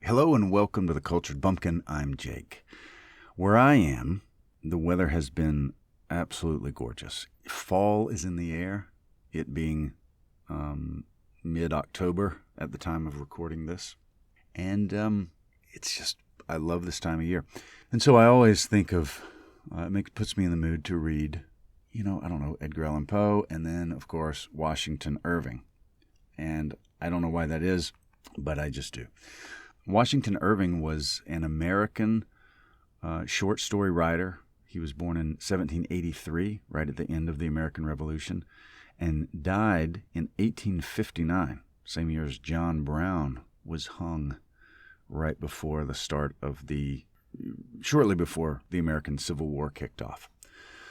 Hello and welcome to the Cultured Bumpkin. I'm Jake. Where I am, the weather has been absolutely gorgeous. Fall is in the air, it being mid-October at the time of recording this. And it's just, I love this time of year. And so I always think of, puts me in the mood to read, Edgar Allan Poe, and then, of course, Washington Irving. And I don't know why that is, but I just do. Washington Irving was an American short story writer. He was born in 1783, right at the end of the American Revolution, and died in 1859, same year as John Brown was hung right before the start of shortly before the American Civil War kicked off.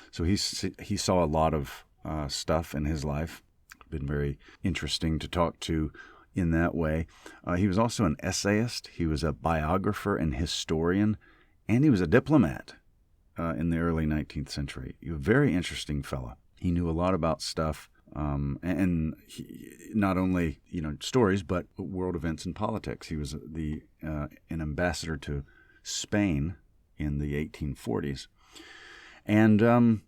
So he saw a lot of stuff in his life. Been very interesting to talk to in that way. He was also an essayist. He was a biographer and historian, and he was a diplomat in the early 19th century. He was a very interesting fellow. He knew a lot about stuff, and he, not only stories, but world events and politics. He was an ambassador to Spain in the 1840s, and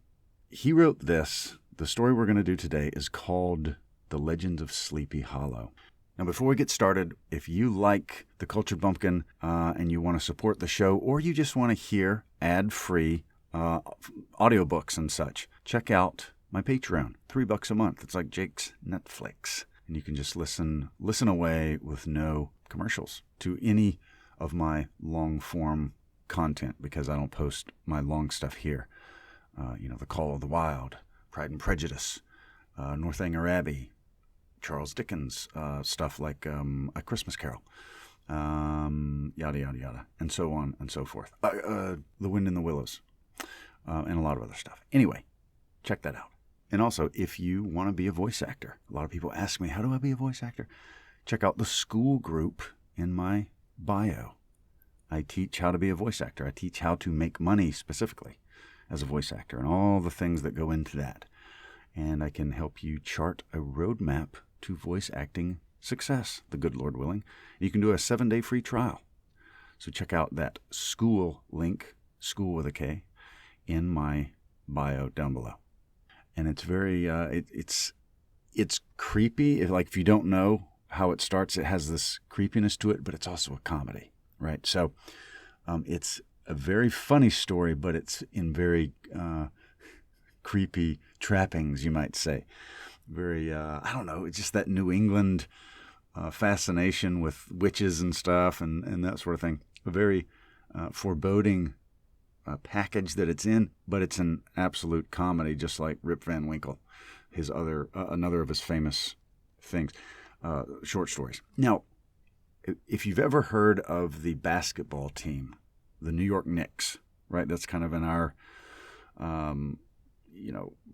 he wrote this. The story we're going to do today is called The Legends of Sleepy Hollow. Now, before we get started, if you like The Cultured Bumpkin and you want to support the show, or you just want to hear ad-free audiobooks and such, check out my Patreon. $3 a month. It's like Jake's Netflix. And you can just listen away with no commercials to any of my long-form content, because I don't post my long stuff here. The Call of the Wild, Pride and Prejudice, Northanger Abbey, Charles Dickens, stuff like A Christmas Carol, yada, yada, yada, and so on and so forth. The Wind in the Willows, and a lot of other stuff. Anyway, check that out. And also, if you want to be a voice actor, a lot of people ask me, how do I be a voice actor? Check out the school group in my bio. I teach how to be a voice actor. I teach how to make money specifically as a voice actor and all the things that go into that. And I can help you chart a roadmap to voice acting success, the good Lord willing. You can do a 7-day free trial. So check out that school link, school with a K, in my bio down below. And it's very, it's creepy. If you don't know how it starts, it has this creepiness to it, but it's also a comedy, right? So it's a very funny story, but it's in very creepy trappings, you might say. Very, it's just that New England fascination with witches and stuff and that sort of thing. A very foreboding package that it's in, but it's an absolute comedy, just like Rip Van Winkle, another of his famous things, short stories. Now, if you've ever heard of the basketball team, the New York Knicks, right? That's kind of in our,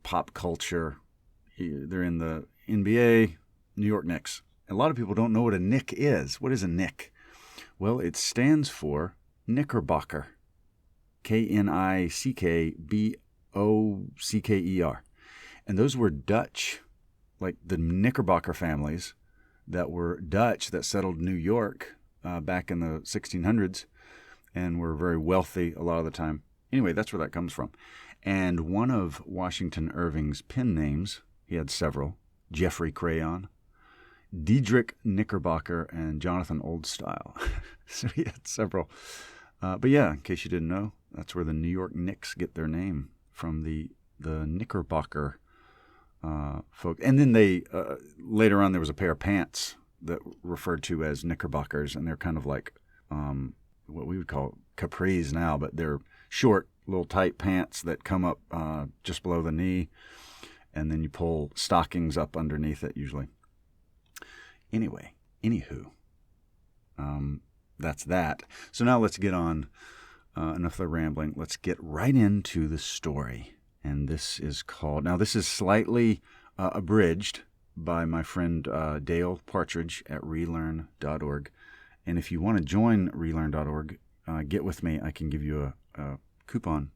pop culture. They're in the NBA, New York Knicks. A lot of people don't know what a Knick is. What is a Knick? Well, it stands for Knickerbocker. Knickbocker. And those were Dutch, like the Knickerbocker families that were Dutch that settled New York back in the 1600s and were very wealthy a lot of the time. Anyway, that's where that comes from. And one of Washington Irving's pen names, he had several, Geoffrey Crayon, Diedrich Knickerbocker, and Jonathan Oldstyle. So he had several. But yeah, in case you didn't know, that's where the New York Knicks get their name from, the Knickerbocker folk. And then they later on there was a pair of pants that referred to as Knickerbockers, and they're kind of like what we would call capris now, but they're short, little tight pants that come up just below the knee, and then you pull stockings up underneath it usually. Anywho, that's that. So now let's get on. Enough of the rambling. Let's get right into the story. And this is slightly abridged by my friend Dale Partridge at relearn.org. And if you want to join relearn.org, get with me. I can give you a coupon,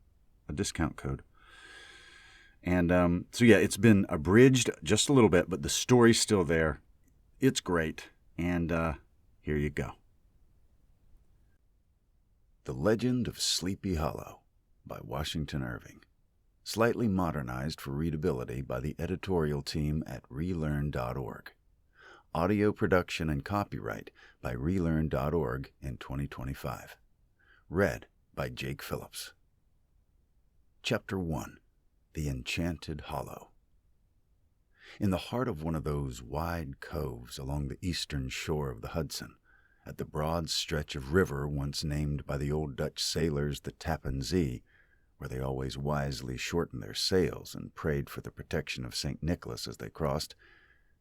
a discount code. And so yeah, it's been abridged just a little bit, but the story's still there. It's great. And here you go. The Legend of Sleepy Hollow by Washington Irving. Slightly modernized for readability by the editorial team at relearn.org. Audio production and copyright by relearn.org in 2025. Read by Jake Phillips. Chapter 1. The Enchanted Hollow. In the heart of one of those wide coves along the eastern shore of the Hudson, at the broad stretch of river once named by the old Dutch sailors the Tappan Zee, where they always wisely shortened their sails and prayed for the protection of St. Nicholas as they crossed,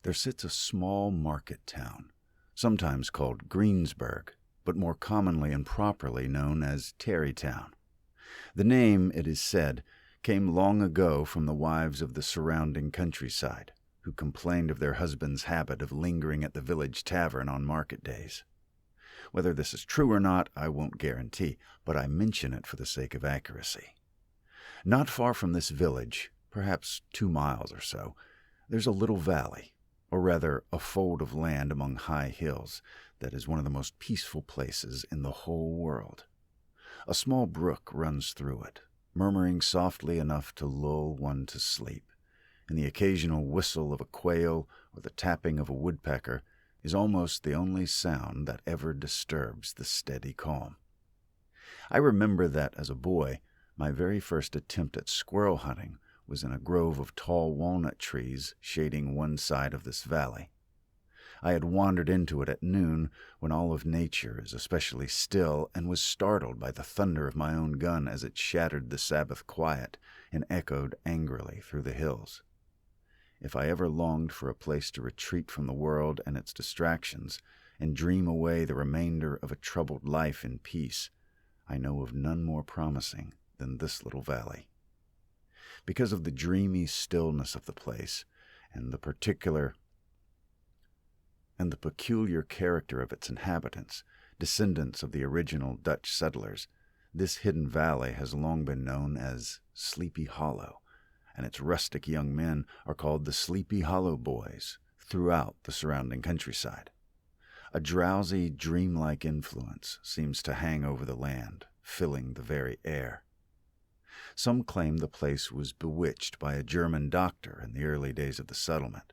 there sits a small market town, sometimes called Greensburg, but more commonly and properly known as Tarrytown. The name, it is said, came long ago from the wives of the surrounding countryside, who complained of their husbands' habit of lingering at the village tavern on market days. Whether this is true or not, I won't guarantee, but I mention it for the sake of accuracy. Not far from this village, perhaps 2 miles or so, there's a little valley, or rather a fold of land among high hills, that is one of the most peaceful places in the whole world. A small brook runs through it, murmuring softly enough to lull one to sleep, and the occasional whistle of a quail or the tapping of a woodpecker is almost the only sound that ever disturbs the steady calm. I remember that, as a boy, my very first attempt at squirrel hunting was in a grove of tall walnut trees shading one side of this valley. I had wandered into it at noon, when all of nature is especially still, and was startled by the thunder of my own gun as it shattered the Sabbath quiet and echoed angrily through the hills. If I ever longed for a place to retreat from the world and its distractions, and dream away the remainder of a troubled life in peace, I know of none more promising than this little valley. Because of the dreamy stillness of the place, and the peculiar character of its inhabitants, descendants of the original Dutch settlers, this hidden valley has long been known as Sleepy Hollow, and its rustic young men are called the Sleepy Hollow Boys throughout the surrounding countryside. A drowsy, dreamlike influence seems to hang over the land, filling the very air. Some claim the place was bewitched by a German doctor in the early days of the settlement.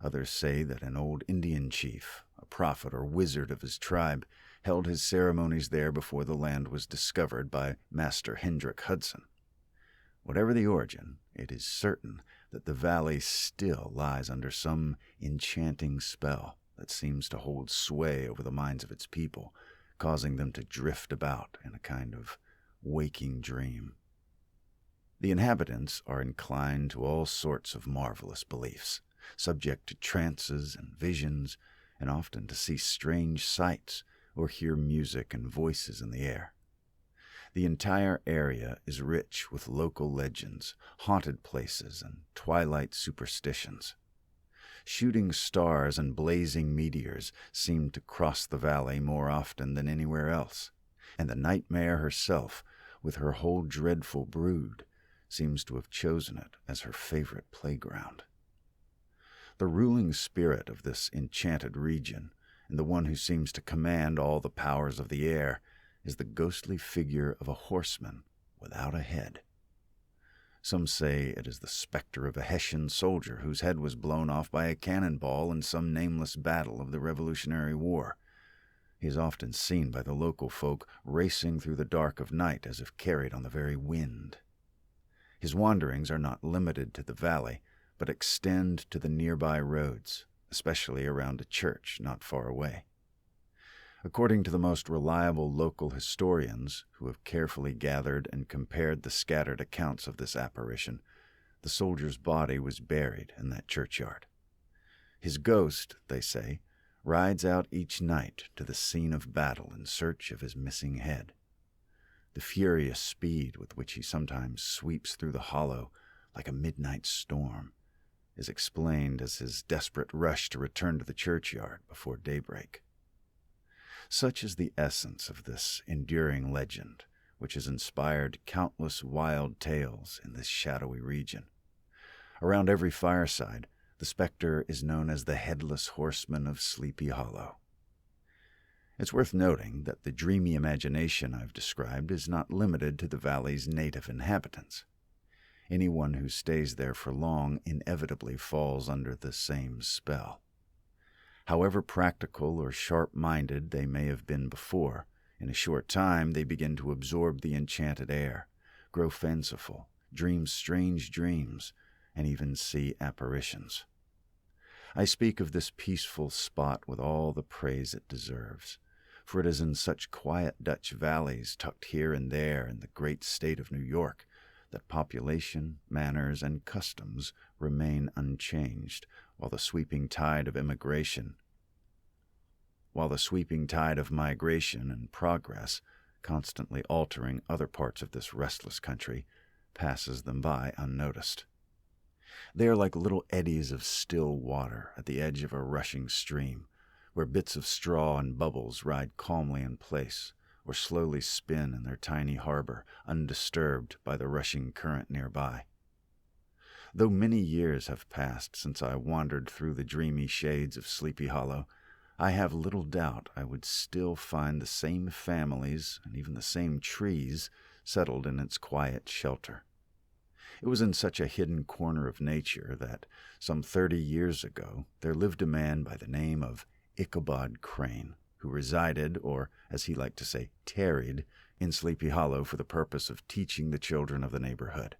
Others say that an old Indian chief, a prophet or wizard of his tribe, held his ceremonies there before the land was discovered by Master Hendrik Hudson. Whatever the origin, it is certain that the valley still lies under some enchanting spell that seems to hold sway over the minds of its people, causing them to drift about in a kind of waking dream. The inhabitants are inclined to all sorts of marvelous beliefs, subject to trances and visions, and often to see strange sights or hear music and voices in the air. The entire area is rich with local legends, haunted places, and twilight superstitions. Shooting stars and blazing meteors seem to cross the valley more often than anywhere else, and the nightmare herself, with her whole dreadful brood, seems to have chosen it as her favorite playground. The ruling spirit of this enchanted region, and the one who seems to command all the powers of the air, is the ghostly figure of a horseman without a head. Some say it is the specter of a Hessian soldier whose head was blown off by a cannonball in some nameless battle of the Revolutionary War. He is often seen by the local folk racing through the dark of night as if carried on the very wind. His wanderings are not limited to the valley, but extend to the nearby roads, especially around a church not far away. According to the most reliable local historians, who have carefully gathered and compared the scattered accounts of this apparition, the soldier's body was buried in that churchyard. His ghost, they say, rides out each night to the scene of battle in search of his missing head. The furious speed with which he sometimes sweeps through the hollow like a midnight storm is explained as his desperate rush to return to the churchyard before daybreak. Such is the essence of this enduring legend, which has inspired countless wild tales in this shadowy region. Around every fireside, the specter is known as the Headless Horseman of Sleepy Hollow. It's worth noting that the dreamy imagination I've described is not limited to the valley's native inhabitants. Anyone who stays there for long inevitably falls under the same spell. However practical or sharp-minded they may have been before, in a short time they begin to absorb the enchanted air, grow fanciful, dream strange dreams, and even see apparitions. I speak of this peaceful spot with all the praise it deserves, for it is in such quiet Dutch valleys tucked here and there in the great state of New York that population, manners, and customs remain unchanged, while the sweeping tide of migration and progress, constantly altering other parts of this restless country, passes them by unnoticed. They are like little eddies of still water at the edge of a rushing stream, where bits of straw and bubbles ride calmly in place, or slowly spin in their tiny harbor, undisturbed by the rushing current nearby. Though many years have passed since I wandered through the dreamy shades of Sleepy Hollow, I have little doubt I would still find the same families and even the same trees settled in its quiet shelter. It was in such a hidden corner of nature that, some 30 years ago, there lived a man by the name of Ichabod Crane, who resided, or as he liked to say, tarried, in Sleepy Hollow for the purpose of teaching the children of the neighborhood.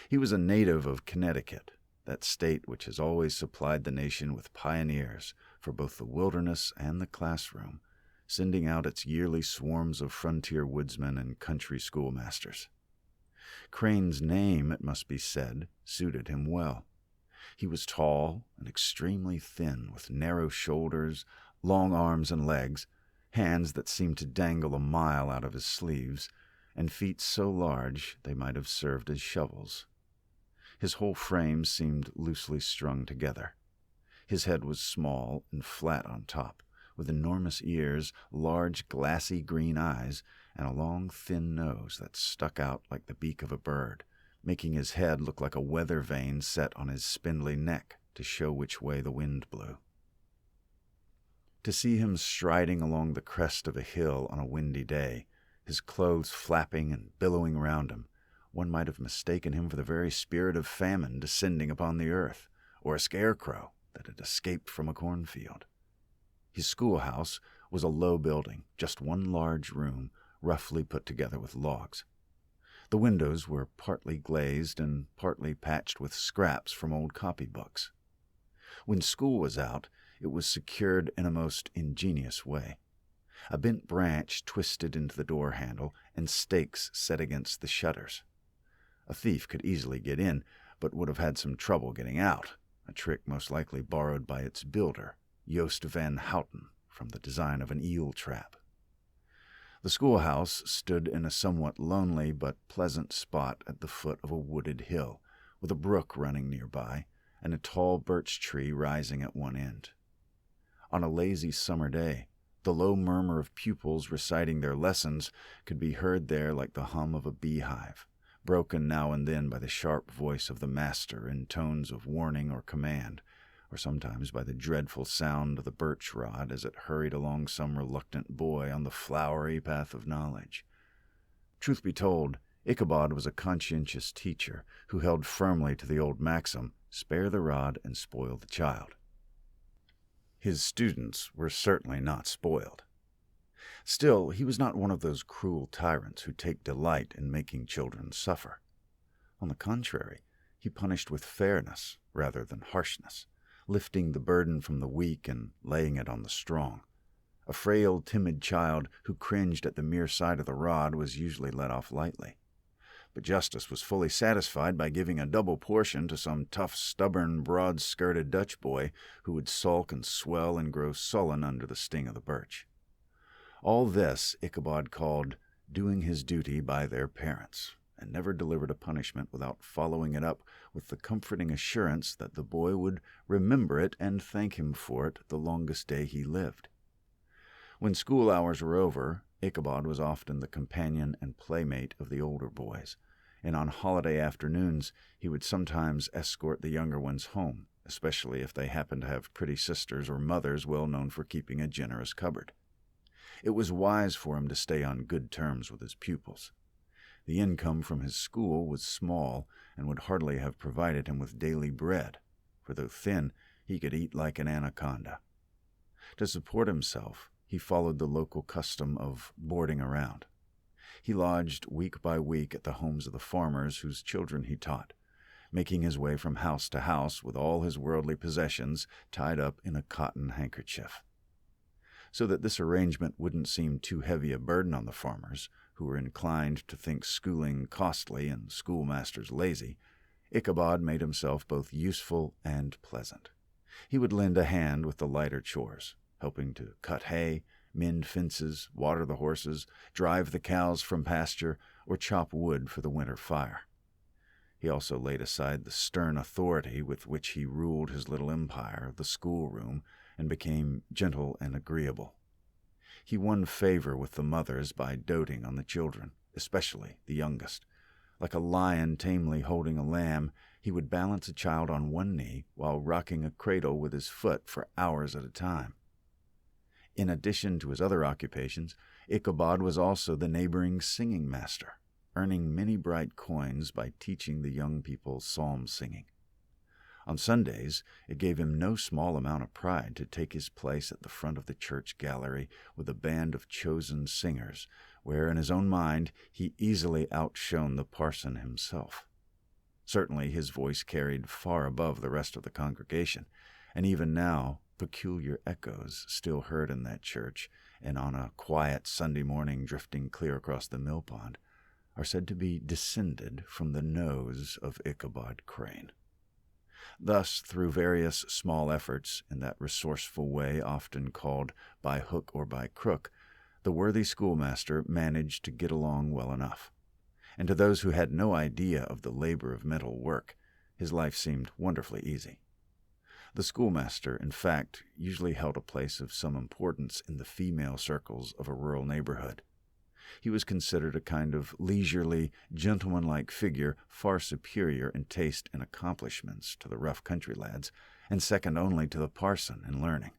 He was a native of Connecticut, that state which has always supplied the nation with pioneers for both the wilderness and the classroom, sending out its yearly swarms of frontier woodsmen and country schoolmasters. Crane's name, it must be said, suited him well. He was tall and extremely thin, with narrow shoulders, long arms and legs, hands that seemed to dangle a mile out of his sleeves, and feet so large they might have served as shovels. His whole frame seemed loosely strung together. His head was small and flat on top, with enormous ears, large glassy green eyes, and a long thin nose that stuck out like the beak of a bird, making his head look like a weather vane set on his spindly neck to show which way the wind blew. To see him striding along the crest of a hill on a windy day, his clothes flapping and billowing round him, one might have mistaken him for the very spirit of famine descending upon the earth, or a scarecrow that had escaped from a cornfield. His schoolhouse was a low building, just one large room, roughly put together with logs. The windows were partly glazed and partly patched with scraps from old copybooks. When school was out, it was secured in a most ingenious way. A bent branch twisted into the door handle and stakes set against the shutters. A thief could easily get in, but would have had some trouble getting out, a trick most likely borrowed by its builder, Joost van Houten, from the design of an eel trap. The schoolhouse stood in a somewhat lonely but pleasant spot at the foot of a wooded hill, with a brook running nearby and a tall birch tree rising at one end. On a lazy summer day, the low murmur of pupils reciting their lessons could be heard there like the hum of a beehive, broken now and then by the sharp voice of the master in tones of warning or command, or sometimes by the dreadful sound of the birch rod as it hurried along some reluctant boy on the flowery path of knowledge. Truth be told, Ichabod was a conscientious teacher who held firmly to the old maxim, spare the rod and spoil the child. His students were certainly not spoiled. Still, he was not one of those cruel tyrants who take delight in making children suffer. On the contrary, he punished with fairness rather than harshness, lifting the burden from the weak and laying it on the strong. A frail, timid child who cringed at the mere sight of the rod was usually let off lightly. But justice was fully satisfied by giving a double portion to some tough, stubborn, broad-skirted Dutch boy who would sulk and swell and grow sullen under the sting of the birch. All this Ichabod called doing his duty by their parents, and never delivered a punishment without following it up with the comforting assurance that the boy would remember it and thank him for it the longest day he lived. When school hours were over, Ichabod was often the companion and playmate of the older boys, and on holiday afternoons he would sometimes escort the younger ones home, especially if they happened to have pretty sisters or mothers well known for keeping a generous cupboard. It was wise for him to stay on good terms with his pupils. The income from his school was small and would hardly have provided him with daily bread, for though thin, he could eat like an anaconda. To support himself, he followed the local custom of boarding around. He lodged week by week at the homes of the farmers whose children he taught, making his way from house to house with all his worldly possessions tied up in a cotton handkerchief. So that this arrangement wouldn't seem too heavy a burden on the farmers, who were inclined to think schooling costly and schoolmasters lazy, Ichabod made himself both useful and pleasant. He would lend a hand with the lighter chores, helping to cut hay, mend fences, water the horses, drive the cows from pasture, or chop wood for the winter fire. He also laid aside the stern authority with which he ruled his little empire, the schoolroom, and became gentle and agreeable. He won favor with the mothers by doting on the children, especially the youngest. Like a lion tamely holding a lamb, he would balance a child on one knee while rocking a cradle with his foot for hours at a time. In addition to his other occupations, Ichabod was also the neighboring singing master, earning many bright coins by teaching the young people psalm singing. On Sundays, it gave him no small amount of pride to take his place at the front of the church gallery with a band of chosen singers, where in his own mind he easily outshone the parson himself. Certainly his voice carried far above the rest of the congregation, and even now peculiar echoes still heard in that church, and on a quiet Sunday morning drifting clear across the mill pond, are said to be descended from the nose of Ichabod Crane. Thus, through various small efforts, in that resourceful way often called by hook or by crook, the worthy schoolmaster managed to get along well enough. And to those who had no idea of the labor of mental work, his life seemed wonderfully easy. The schoolmaster, in fact, usually held a place of some importance in the female circles of a rural neighborhood. He was considered a kind of leisurely, gentlemanlike figure, far superior in taste and accomplishments to the rough country lads, and second only to the parson in learning.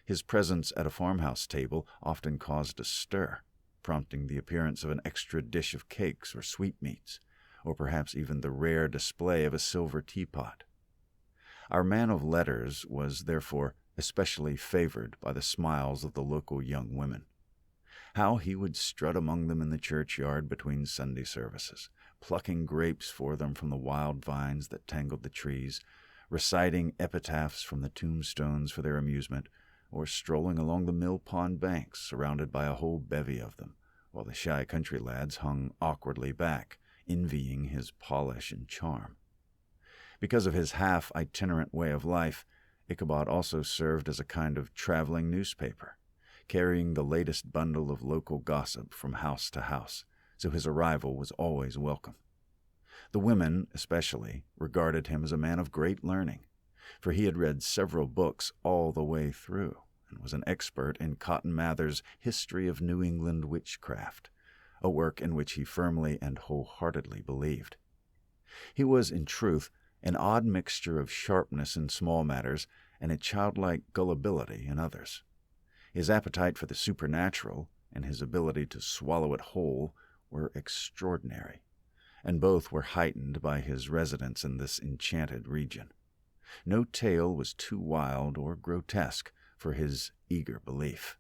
His presence at a farmhouse table often caused a stir, prompting the appearance of an extra dish of cakes or sweetmeats, or perhaps even the rare display of a silver teapot. Our man of letters was, therefore, especially favored by the smiles of the local young women. How he would strut among them in the churchyard between Sunday services, plucking grapes for them from the wild vines that tangled the trees, reciting epitaphs from the tombstones for their amusement, or strolling along the mill pond banks surrounded by a whole bevy of them, while the shy country lads hung awkwardly back, envying his polish and charm. Because of his half-itinerant way of life, Ichabod also served as a kind of traveling newspaper, carrying the latest bundle of local gossip from house to house, so his arrival was always welcome. The women, especially, regarded him as a man of great learning, for he had read several books all the way through, and was an expert in Cotton Mather's History of New England Witchcraft, a work in which he firmly and wholeheartedly believed. He was, in truth, an odd mixture of sharpness in small matters and a childlike gullibility in others. His appetite for the supernatural and his ability to swallow it whole were extraordinary, and both were heightened by his residence in this enchanted region. No tale was too wild or grotesque for his eager belief.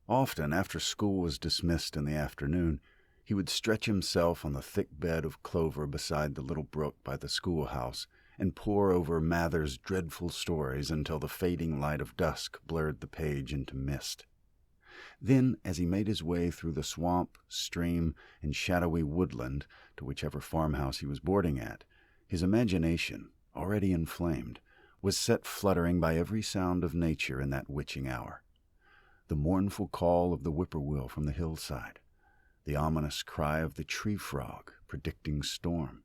Often, after school was dismissed in the afternoon, he would stretch himself on the thick bed of clover beside the little brook by the schoolhouse and pore over Mather's dreadful stories until the fading light of dusk blurred the page into mist. Then, as he made his way through the swamp, stream, and shadowy woodland to whichever farmhouse he was boarding at, his imagination, already inflamed, was set fluttering by every sound of nature in that witching hour. The mournful call of the whippoorwill from the hillside, the ominous cry of the tree frog predicting storm,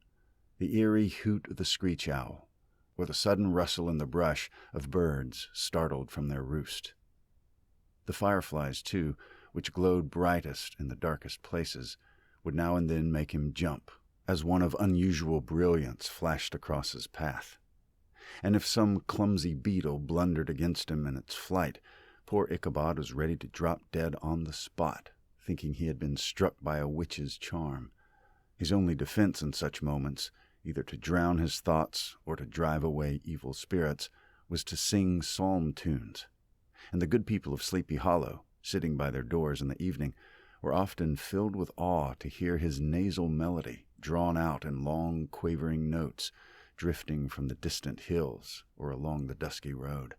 the eerie hoot of the screech owl, or the sudden rustle in the brush of birds startled from their roost. The fireflies, too, which glowed brightest in the darkest places, would now and then make him jump, as one of unusual brilliance flashed across his path. And if some clumsy beetle blundered against him in its flight, Poor Ichabod was ready to drop dead on the spot, thinking he had been struck by a witch's charm. His only defense in such moments, either to drown his thoughts or to drive away evil spirits, was to sing psalm tunes. And the good people of Sleepy Hollow, sitting by their doors in the evening, were often filled with awe to hear his nasal melody drawn out in long, quavering notes, drifting from the distant hills or along the dusky road.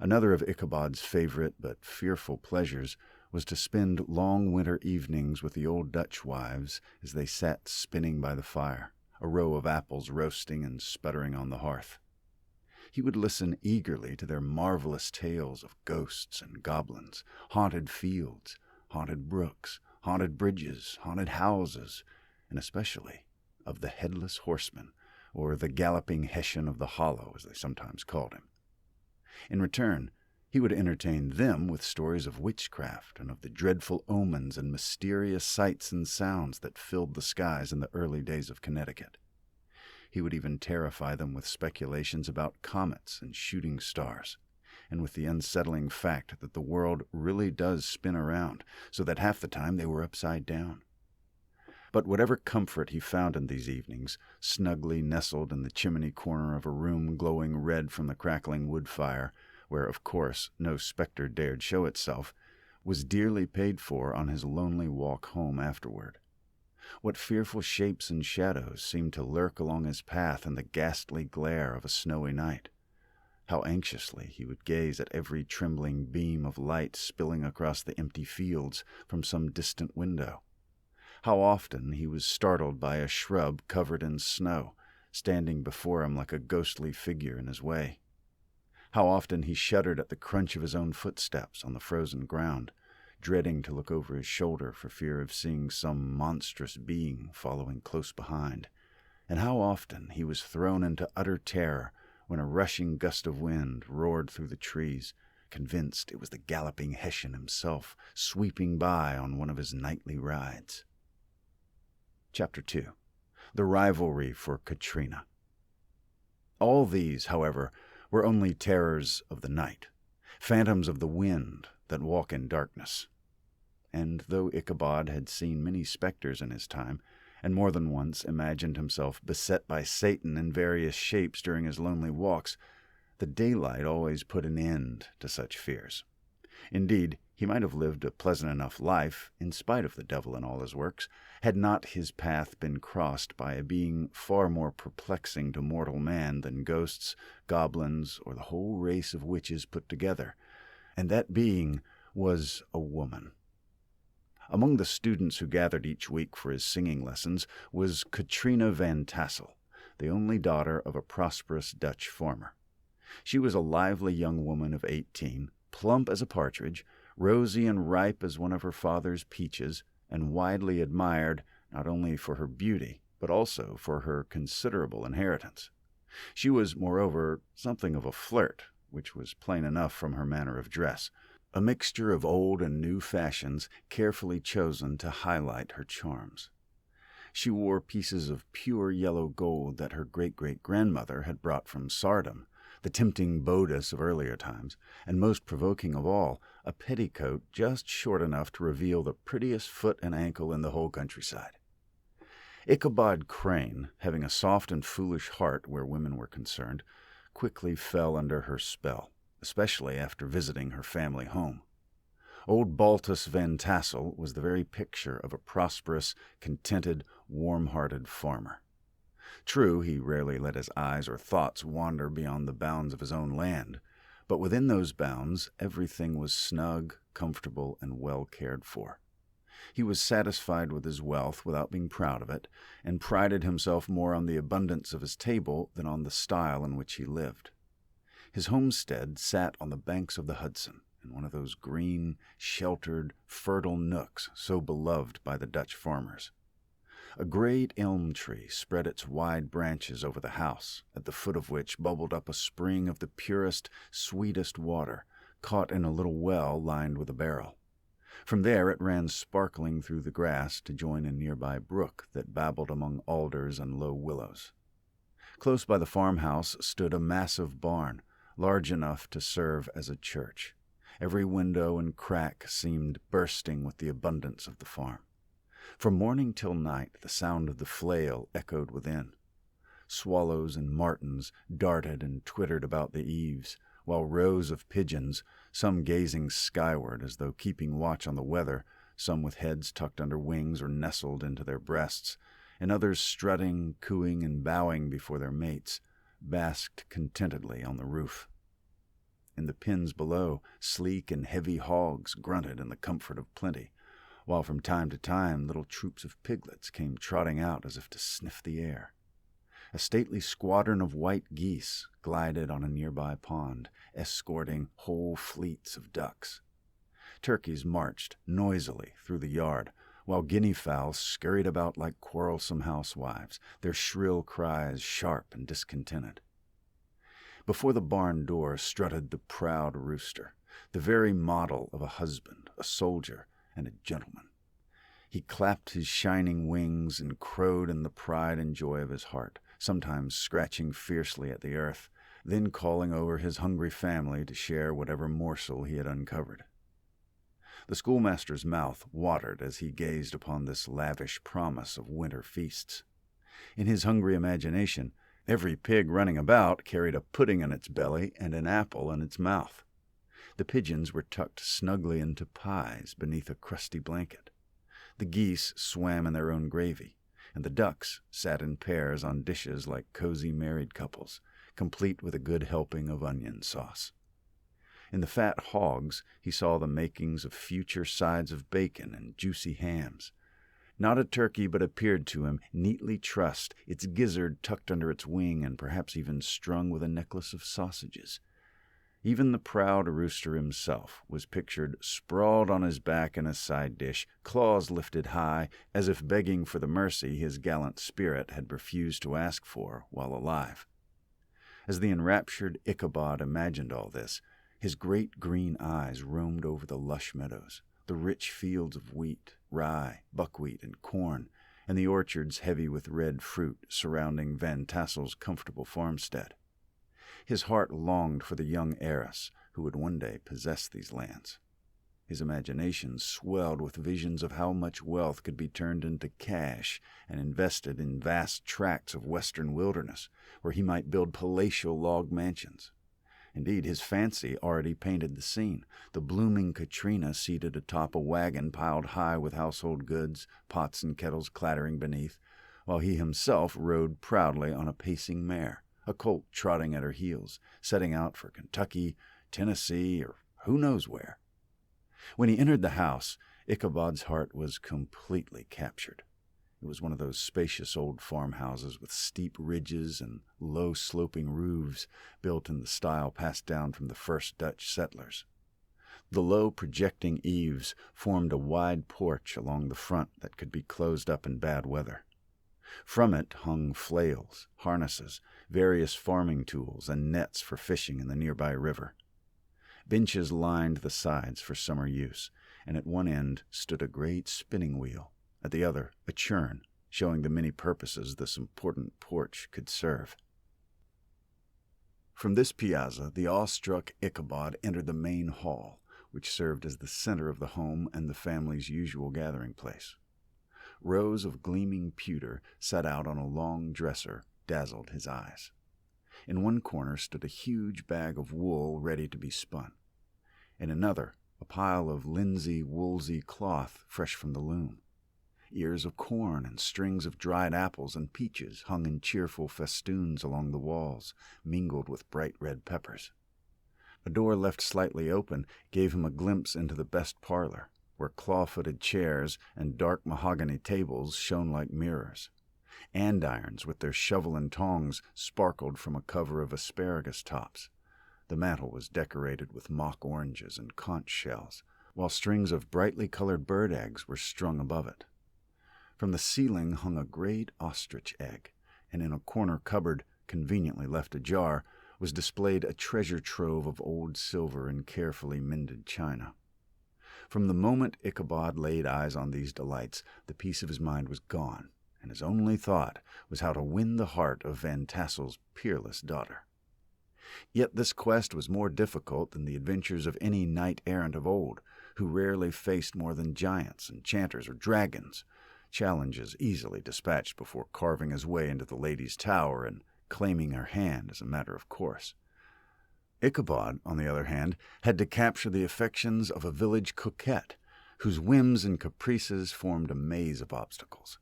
Another of Ichabod's favorite but fearful pleasures was to spend long winter evenings with the old Dutch wives as they sat spinning by the fire, a row of apples roasting and sputtering on the hearth. He would listen eagerly to their marvelous tales of ghosts and goblins, haunted fields, haunted brooks, haunted bridges, haunted houses, and especially of the headless horseman, or the galloping Hessian of the Hollow, as they sometimes called him. In return, he would entertain them with stories of witchcraft and of the dreadful omens and mysterious sights and sounds that filled the skies in the early days of Connecticut. He would even terrify them with speculations about comets and shooting stars, and with the unsettling fact that the world really does spin around, so that half the time they were upside down. But whatever comfort he found in these evenings, snugly nestled in the chimney corner of a room glowing red from the crackling wood fire, where, of course, no spectre dared show itself, was dearly paid for on his lonely walk home afterward. What fearful shapes and shadows seemed to lurk along his path in the ghastly glare of a snowy night! How anxiously he would gaze at every trembling beam of light spilling across the empty fields from some distant window! How often he was startled by a shrub covered in snow, standing before him like a ghostly figure in his way! How often he shuddered at the crunch of his own footsteps on the frozen ground, dreading to look over his shoulder for fear of seeing some monstrous being following close behind! And how often he was thrown into utter terror when a rushing gust of wind roared through the trees, convinced it was the galloping Hessian himself sweeping by on one of his nightly rides. Chapter 2. The Rivalry for Katrina. All these, however, were only terrors of the night, phantoms of the wind that walk in darkness. And though Ichabod had seen many spectres in his time, and more than once imagined himself beset by Satan in various shapes during his lonely walks, the daylight always put an end to such fears. Indeed, he might have lived a pleasant enough life, in spite of the devil and all his works, had not his path been crossed by a being far more perplexing to mortal man than ghosts, goblins, or the whole race of witches put together, and that being was a woman. Among the students who gathered each week for his singing lessons was Katrina Van Tassel, the only daughter of a prosperous Dutch farmer. She was a lively young woman of 18, plump as a partridge, rosy and ripe as one of her father's peaches, and widely admired not only for her beauty, but also for her considerable inheritance. She was, moreover, something of a flirt, which was plain enough from her manner of dress, a mixture of old and new fashions carefully chosen to highlight her charms. She wore pieces of pure yellow gold that her great-great-grandmother had brought from Sardom, the tempting bodice of earlier times, and most provoking of all, a petticoat just short enough to reveal the prettiest foot and ankle in the whole countryside. Ichabod Crane, having a soft and foolish heart where women were concerned, quickly fell under her spell, especially after visiting her family home. Old Baltus Van Tassel was the very picture of a prosperous, contented, warm-hearted farmer. True, he rarely let his eyes or thoughts wander beyond the bounds of his own land, but within those bounds everything was snug, comfortable, and well cared for. He was satisfied with his wealth without being proud of it, and prided himself more on the abundance of his table than on the style in which he lived. His homestead sat on the banks of the Hudson, in one of those green, sheltered, fertile nooks so beloved by the Dutch farmers. A great elm tree spread its wide branches over the house, at the foot of which bubbled up a spring of the purest, sweetest water, caught in a little well lined with a barrel. From there it ran sparkling through the grass to join a nearby brook that babbled among alders and low willows. Close by the farmhouse stood a massive barn, large enough to serve as a church. Every window and crack seemed bursting with the abundance of the farm. From morning till night the sound of the flail echoed within. Swallows and martins darted and twittered about the eaves, while rows of pigeons, some gazing skyward as though keeping watch on the weather, some with heads tucked under wings or nestled into their breasts, and others strutting, cooing, and bowing before their mates, basked contentedly on the roof. In the pens below, sleek and heavy hogs grunted in the comfort of plenty, while from time to time little troops of piglets came trotting out as if to sniff the air. A stately squadron of white geese glided on a nearby pond, escorting whole fleets of ducks. Turkeys marched noisily through the yard, while guinea fowl scurried about like quarrelsome housewives, their shrill cries sharp and discontented. Before the barn door strutted the proud rooster, the very model of a husband, a soldier, and a gentleman. He clapped his shining wings and crowed in the pride and joy of his heart, sometimes scratching fiercely at the earth, then calling over his hungry family to share whatever morsel he had uncovered. The schoolmaster's mouth watered as he gazed upon this lavish promise of winter feasts. In his hungry imagination, every pig running about carried a pudding in its belly and an apple in its mouth. The pigeons were tucked snugly into pies beneath a crusty blanket. The geese swam in their own gravy, and the ducks sat in pairs on dishes like cozy married couples, complete with a good helping of onion sauce. In the fat hogs he saw the makings of future sides of bacon and juicy hams. Not a turkey but appeared to him neatly trussed, its gizzard tucked under its wing and perhaps even strung with a necklace of sausages. Even the proud rooster himself was pictured sprawled on his back in a side dish, claws lifted high, as if begging for the mercy his gallant spirit had refused to ask for while alive. As the enraptured Ichabod imagined all this, his great green eyes roamed over the lush meadows, the rich fields of wheat, rye, buckwheat, and corn, and the orchards heavy with red fruit surrounding Van Tassel's comfortable farmstead. His heart longed for the young heiress who would one day possess these lands. His imagination swelled with visions of how much wealth could be turned into cash and invested in vast tracts of western wilderness, where he might build palatial log mansions. Indeed, his fancy already painted the scene, the blooming Katrina seated atop a wagon piled high with household goods, pots and kettles clattering beneath, while he himself rode proudly on a pacing mare, a colt trotting at her heels, setting out for Kentucky, Tennessee, or who knows where. When he entered the house, Ichabod's heart was completely captured. It was one of those spacious old farmhouses with steep ridges and low sloping roofs built in the style passed down from the first Dutch settlers. The low projecting eaves formed a wide porch along the front that could be closed up in bad weather. From it hung flails, harnesses, various farming tools, and nets for fishing in the nearby river. Benches lined the sides for summer use, and at one end stood a great spinning wheel, at the other a churn, showing the many purposes this important porch could serve. From this piazza, the awestruck Ichabod entered the main hall, which served as the center of the home and the family's usual gathering place. Rows of gleaming pewter set out on a long dresser dazzled his eyes. In one corner stood a huge bag of wool ready to be spun. In another, a pile of linsey-woolsey cloth fresh from the loom. Ears of corn and strings of dried apples and peaches hung in cheerful festoons along the walls, mingled with bright red peppers. A door left slightly open gave him a glimpse into the best parlor, where claw-footed chairs and dark mahogany tables shone like mirrors. Andirons with their shovel and tongs sparkled from a cover of asparagus tops. The mantel was decorated with mock oranges and conch shells, while strings of brightly colored bird eggs were strung above it. From the ceiling hung a great ostrich egg, and in a corner cupboard, conveniently left ajar, was displayed a treasure trove of old silver and carefully mended china. From the moment Ichabod laid eyes on these delights, the peace of his mind was gone, and his only thought was how to win the heart of Van Tassel's peerless daughter. Yet this quest was more difficult than the adventures of any knight-errant of old, who rarely faced more than giants, enchanters, or dragons, challenges easily dispatched before carving his way into the lady's tower and claiming her hand as a matter of course. Ichabod, on the other hand, had to capture the affections of a village coquette, whose whims and caprices formed a maze of obstacles.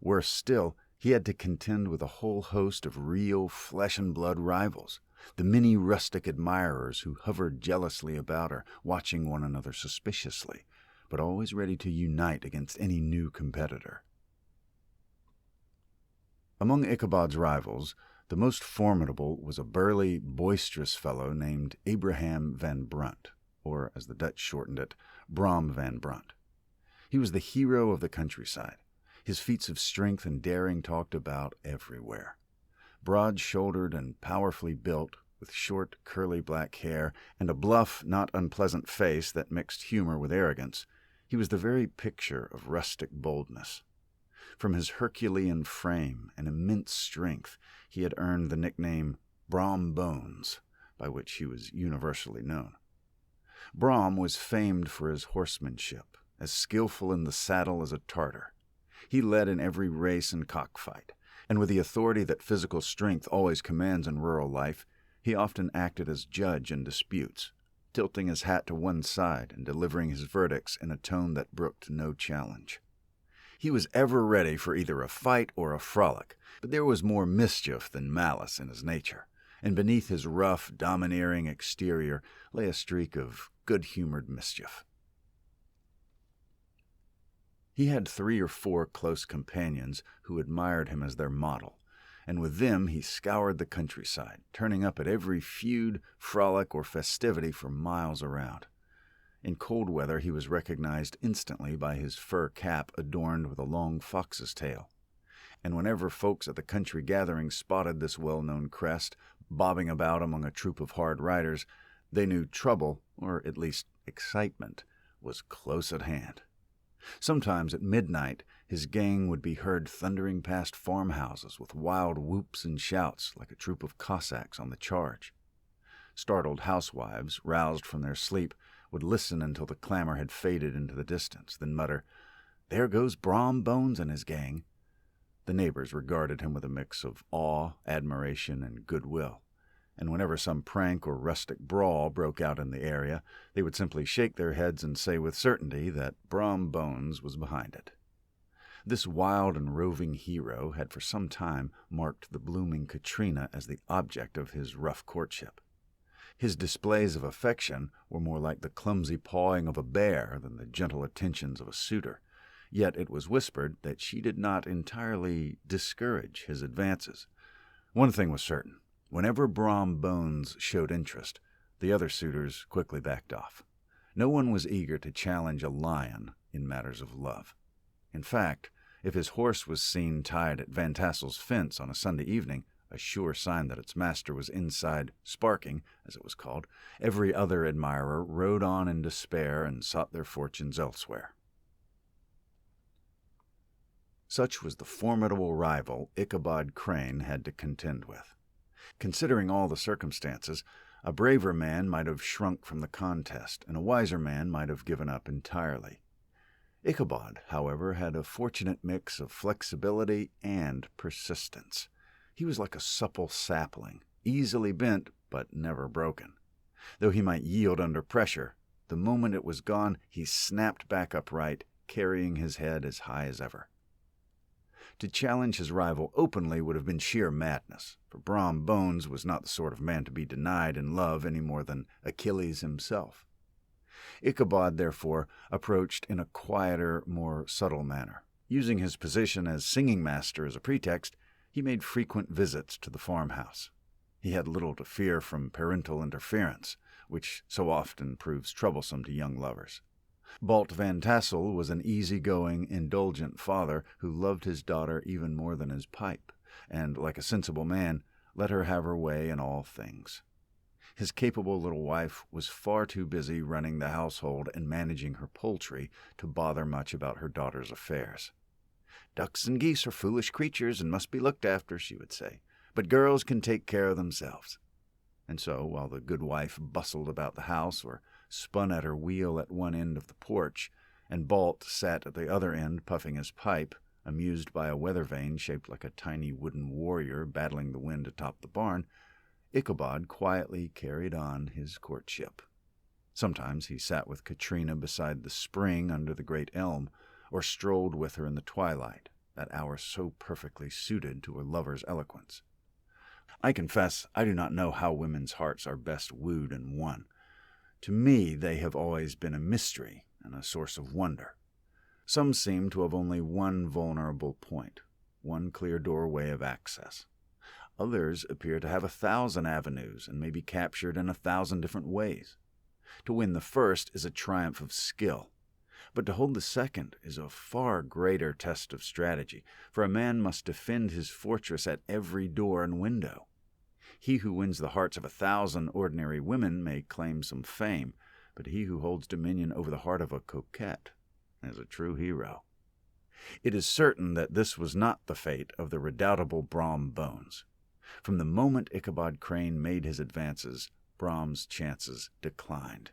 Worse still, he had to contend with a whole host of real flesh-and-blood rivals, the many rustic admirers who hovered jealously about her, watching one another suspiciously, but always ready to unite against any new competitor. Among Ichabod's rivals, the most formidable was a burly, boisterous fellow named Abraham van Brunt, or, as the Dutch shortened it, Brom van Brunt. He was the hero of the countryside, his feats of strength and daring talked about everywhere. Broad-shouldered and powerfully built, with short, curly black hair and a bluff, not unpleasant face that mixed humor with arrogance, he was the very picture of rustic boldness. From his Herculean frame and immense strength, he had earned the nickname Brom Bones, by which he was universally known. Brom was famed for his horsemanship, as skillful in the saddle as a Tartar. He led in every race and cockfight, and with the authority that physical strength always commands in rural life, he often acted as judge in disputes, tilting his hat to one side and delivering his verdicts in a tone that brooked no challenge. He was ever ready for either a fight or a frolic, but there was more mischief than malice in his nature, and beneath his rough, domineering exterior lay a streak of good-humored mischief. He had 3 or 4 close companions who admired him as their model, and with them he scoured the countryside, turning up at every feud, frolic, or festivity for miles around. In cold weather he was recognized instantly by his fur cap adorned with a long fox's tail, and whenever folks at the country gatherings spotted this well-known crest bobbing about among a troop of hard riders, they knew trouble, or at least excitement, was close at hand. Sometimes at midnight his gang would be heard thundering past farmhouses with wild whoops and shouts like a troop of Cossacks on the charge. Startled housewives, roused from their sleep, would listen until the clamor had faded into the distance, then mutter, "There goes Brom Bones and his gang." The neighbors regarded him with a mix of awe, admiration, and goodwill, and whenever some prank or rustic brawl broke out in the area, they would simply shake their heads and say with certainty that Brom Bones was behind it. This wild and roving hero had for some time marked the blooming Katrina as the object of his rough courtship. His displays of affection were more like the clumsy pawing of a bear than the gentle attentions of a suitor, yet it was whispered that she did not entirely discourage his advances. One thing was certain. Whenever Brom Bones showed interest, the other suitors quickly backed off. No one was eager to challenge a lion in matters of love. In fact, if his horse was seen tied at Van Tassel's fence on a Sunday evening, a sure sign that its master was inside sparking, as it was called, every other admirer rode on in despair and sought their fortunes elsewhere. Such was the formidable rival Ichabod Crane had to contend with. Considering all the circumstances, a braver man might have shrunk from the contest, and a wiser man might have given up entirely. Ichabod, however, had a fortunate mix of flexibility and persistence. He was like a supple sapling, easily bent but never broken. Though he might yield under pressure, the moment it was gone, he snapped back upright, carrying his head as high as ever. To challenge his rival openly would have been sheer madness, for Brom Bones was not the sort of man to be denied in love any more than Achilles himself. Ichabod, therefore, approached in a quieter, more subtle manner. Using his position as singing master as a pretext, he made frequent visits to the farmhouse. He had little to fear from parental interference, which so often proves troublesome to young lovers. Balt Van Tassel was an easy-going, indulgent father who loved his daughter even more than his pipe, and, like a sensible man, let her have her way in all things. His capable little wife was far too busy running the household and managing her poultry to bother much about her daughter's affairs. "Ducks and geese are foolish creatures and must be looked after," she would say, "but girls can take care of themselves." And so, while the good wife bustled about the house or spun at her wheel at one end of the porch, and Balt sat at the other end puffing his pipe, amused by a weather vane shaped like a tiny wooden warrior battling the wind atop the barn, Ichabod quietly carried on his courtship. Sometimes he sat with Katrina beside the spring under the great elm, or strolled with her in the twilight, that hour so perfectly suited to a lover's eloquence. I confess I do not know how women's hearts are best wooed and won. To me they have always been a mystery and a source of wonder. Some seem to have only one vulnerable point, one clear doorway of access. Others appear to have 1,000 avenues and may be captured in 1,000 different ways. To win the first is a triumph of skill, but to hold the second is a far greater test of strategy, for a man must defend his fortress at every door and window. He who wins the hearts of 1,000 ordinary women may claim some fame, but he who holds dominion over the heart of a coquette is a true hero. It is certain that this was not the fate of the redoubtable Brom Bones. From the moment Ichabod Crane made his advances, Brom's chances declined.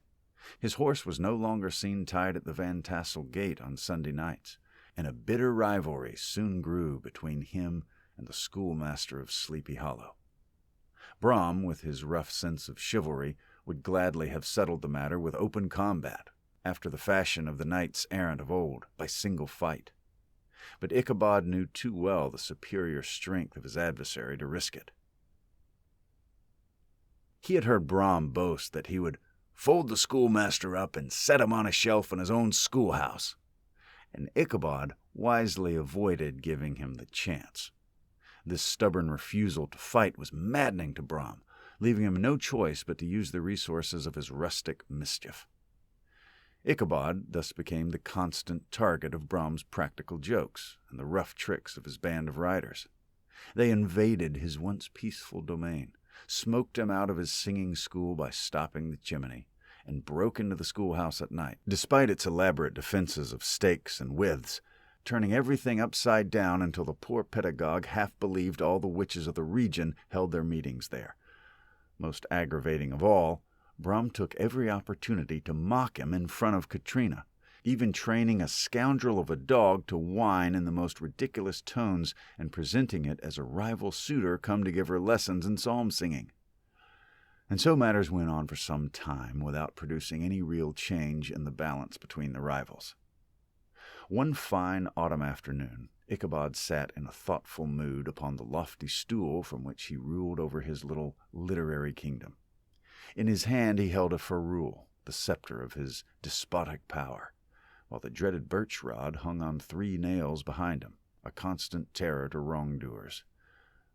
His horse was no longer seen tied at the Van Tassel gate on Sunday nights, and a bitter rivalry soon grew between him and the schoolmaster of Sleepy Hollow. Brom, with his rough sense of chivalry, would gladly have settled the matter with open combat, after the fashion of the knights errant of old, by single fight. But Ichabod knew too well the superior strength of his adversary to risk it. He had heard Brom boast that he would fold the schoolmaster up and set him on a shelf in his own schoolhouse, and Ichabod wisely avoided giving him the chance. This stubborn refusal to fight was maddening to Brom, leaving him no choice but to use the resources of his rustic mischief. Ichabod thus became the constant target of Brom's practical jokes and the rough tricks of his band of riders. They invaded his once peaceful domain, smoked him out of his singing school by stopping the chimney, and broke into the schoolhouse at night, despite its elaborate defenses of stakes and withes, turning everything upside down until the poor pedagogue half believed all the witches of the region held their meetings there. Most aggravating of all, Brom took every opportunity to mock him in front of Katrina, even training a scoundrel of a dog to whine in the most ridiculous tones and presenting it as a rival suitor come to give her lessons in psalm-singing. And so matters went on for some time without producing any real change in the balance between the rivals. One fine autumn afternoon, Ichabod sat in a thoughtful mood upon the lofty stool from which he ruled over his little literary kingdom. In his hand he held a ferule, the scepter of his despotic power, while the dreaded birch rod hung on 3 nails behind him, a constant terror to wrongdoers.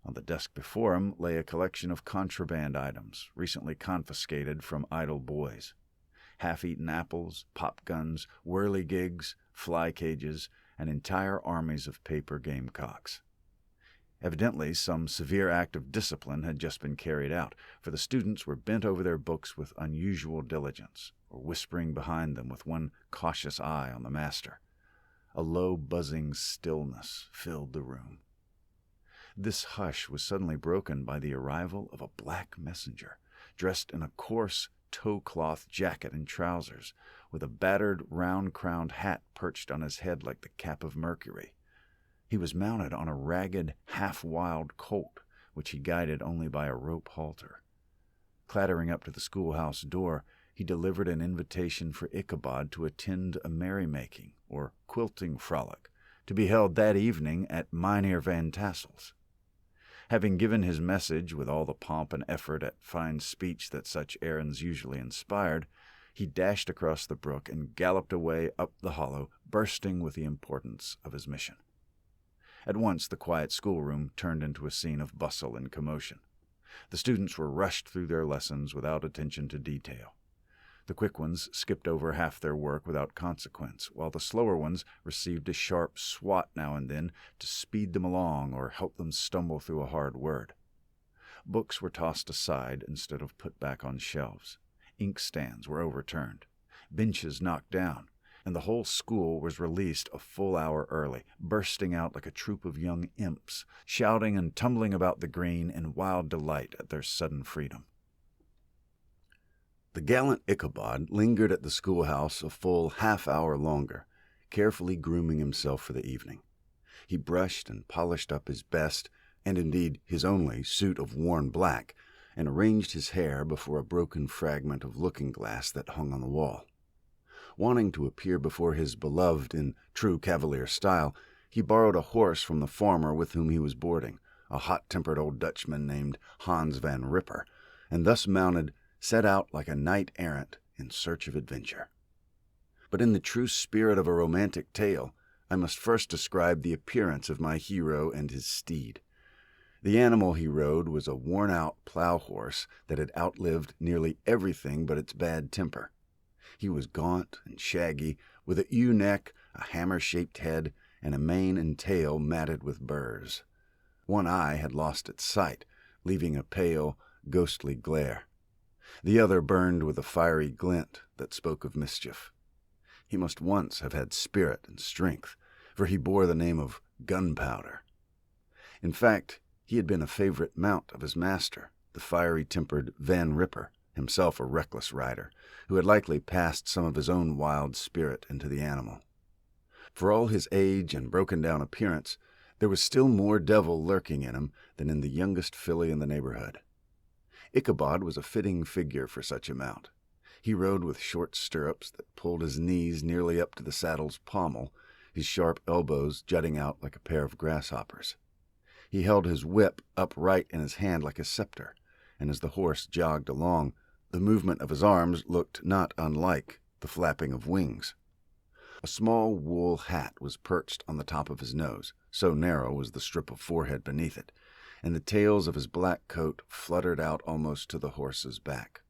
On the desk before him lay a collection of contraband items, recently confiscated from idle boys. Half-eaten apples, pop guns, whirligigs, fly cages, and entire armies of paper gamecocks. Evidently, some severe act of discipline had just been carried out, for the students were bent over their books with unusual diligence, or whispering behind them with one cautious eye on the master. A low, buzzing stillness filled the room. This hush was suddenly broken by the arrival of a black messenger, dressed in a coarse tow-cloth jacket and trousers, with a battered, round-crowned hat perched on his head like the cap of Mercury. He was mounted on a ragged, half-wild colt, which he guided only by a rope halter. Clattering up to the schoolhouse door, he delivered an invitation for Ichabod to attend a merrymaking, or quilting frolic, to be held that evening at Mynheer Van Tassel's. Having given his message with all the pomp and effort at fine speech that such errands usually inspired, he dashed across the brook and galloped away up the hollow, bursting with the importance of his mission. At once the quiet schoolroom turned into a scene of bustle and commotion. The students were rushed through their lessons without attention to detail. The quick ones skipped over half their work without consequence, while the slower ones received a sharp swat now and then to speed them along or help them stumble through a hard word. Books were tossed aside instead of put back on shelves. Inkstands were overturned, benches knocked down, and the whole school was released a full hour early, bursting out like a troop of young imps, shouting and tumbling about the green in wild delight at their sudden freedom. The gallant Ichabod lingered at the schoolhouse a full half-hour longer, carefully grooming himself for the evening. He brushed and polished up his best, and indeed his only, suit of worn black, and arranged his hair before a broken fragment of looking-glass that hung on the wall. Wanting to appear before his beloved in true cavalier style, he borrowed a horse from the farmer with whom he was boarding, a hot-tempered old Dutchman named Hans van Ripper, and thus mounted, set out like a knight-errant in search of adventure. But in the true spirit of a romantic tale, I must first describe the appearance of my hero and his steed. The animal he rode was a worn-out plow horse that had outlived nearly everything but its bad temper. He was gaunt and shaggy, with a ewe-neck, a hammer-shaped head, and a mane and tail matted with burrs. One eye had lost its sight, leaving a pale, ghostly glare. The other burned with a fiery glint that spoke of mischief. He must once have had spirit and strength, for he bore the name of Gunpowder. In fact, he had been a favorite mount of his master, the fiery-tempered Van Ripper, himself a reckless rider, who had likely passed some of his own wild spirit into the animal. For all his age and broken-down appearance, there was still more devil lurking in him than in the youngest filly in the neighborhood. Ichabod was a fitting figure for such a mount. He rode with short stirrups that pulled his knees nearly up to the saddle's pommel, his sharp elbows jutting out like a pair of grasshoppers. He held his whip upright in his hand like a scepter, and as the horse jogged along, the movement of his arms looked not unlike the flapping of wings. A small wool hat was perched on the top of his nose, so narrow was the strip of forehead beneath it, and the tails of his black coat fluttered out almost to the horse's back.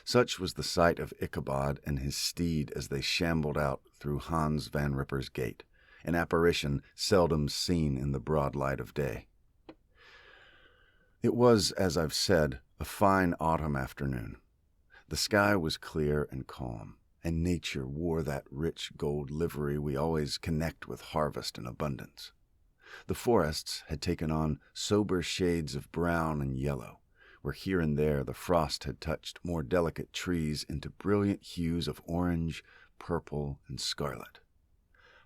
Such was the sight of Ichabod and his steed as they shambled out through Hans van Ripper's gate, an apparition seldom seen in the broad light of day. It was, as I've said, a fine autumn afternoon. The sky was clear and calm, and nature wore that rich gold livery we always connect with harvest and abundance. The forests had taken on sober shades of brown and yellow, where here and there the frost had touched more delicate trees into brilliant hues of orange, purple, and scarlet.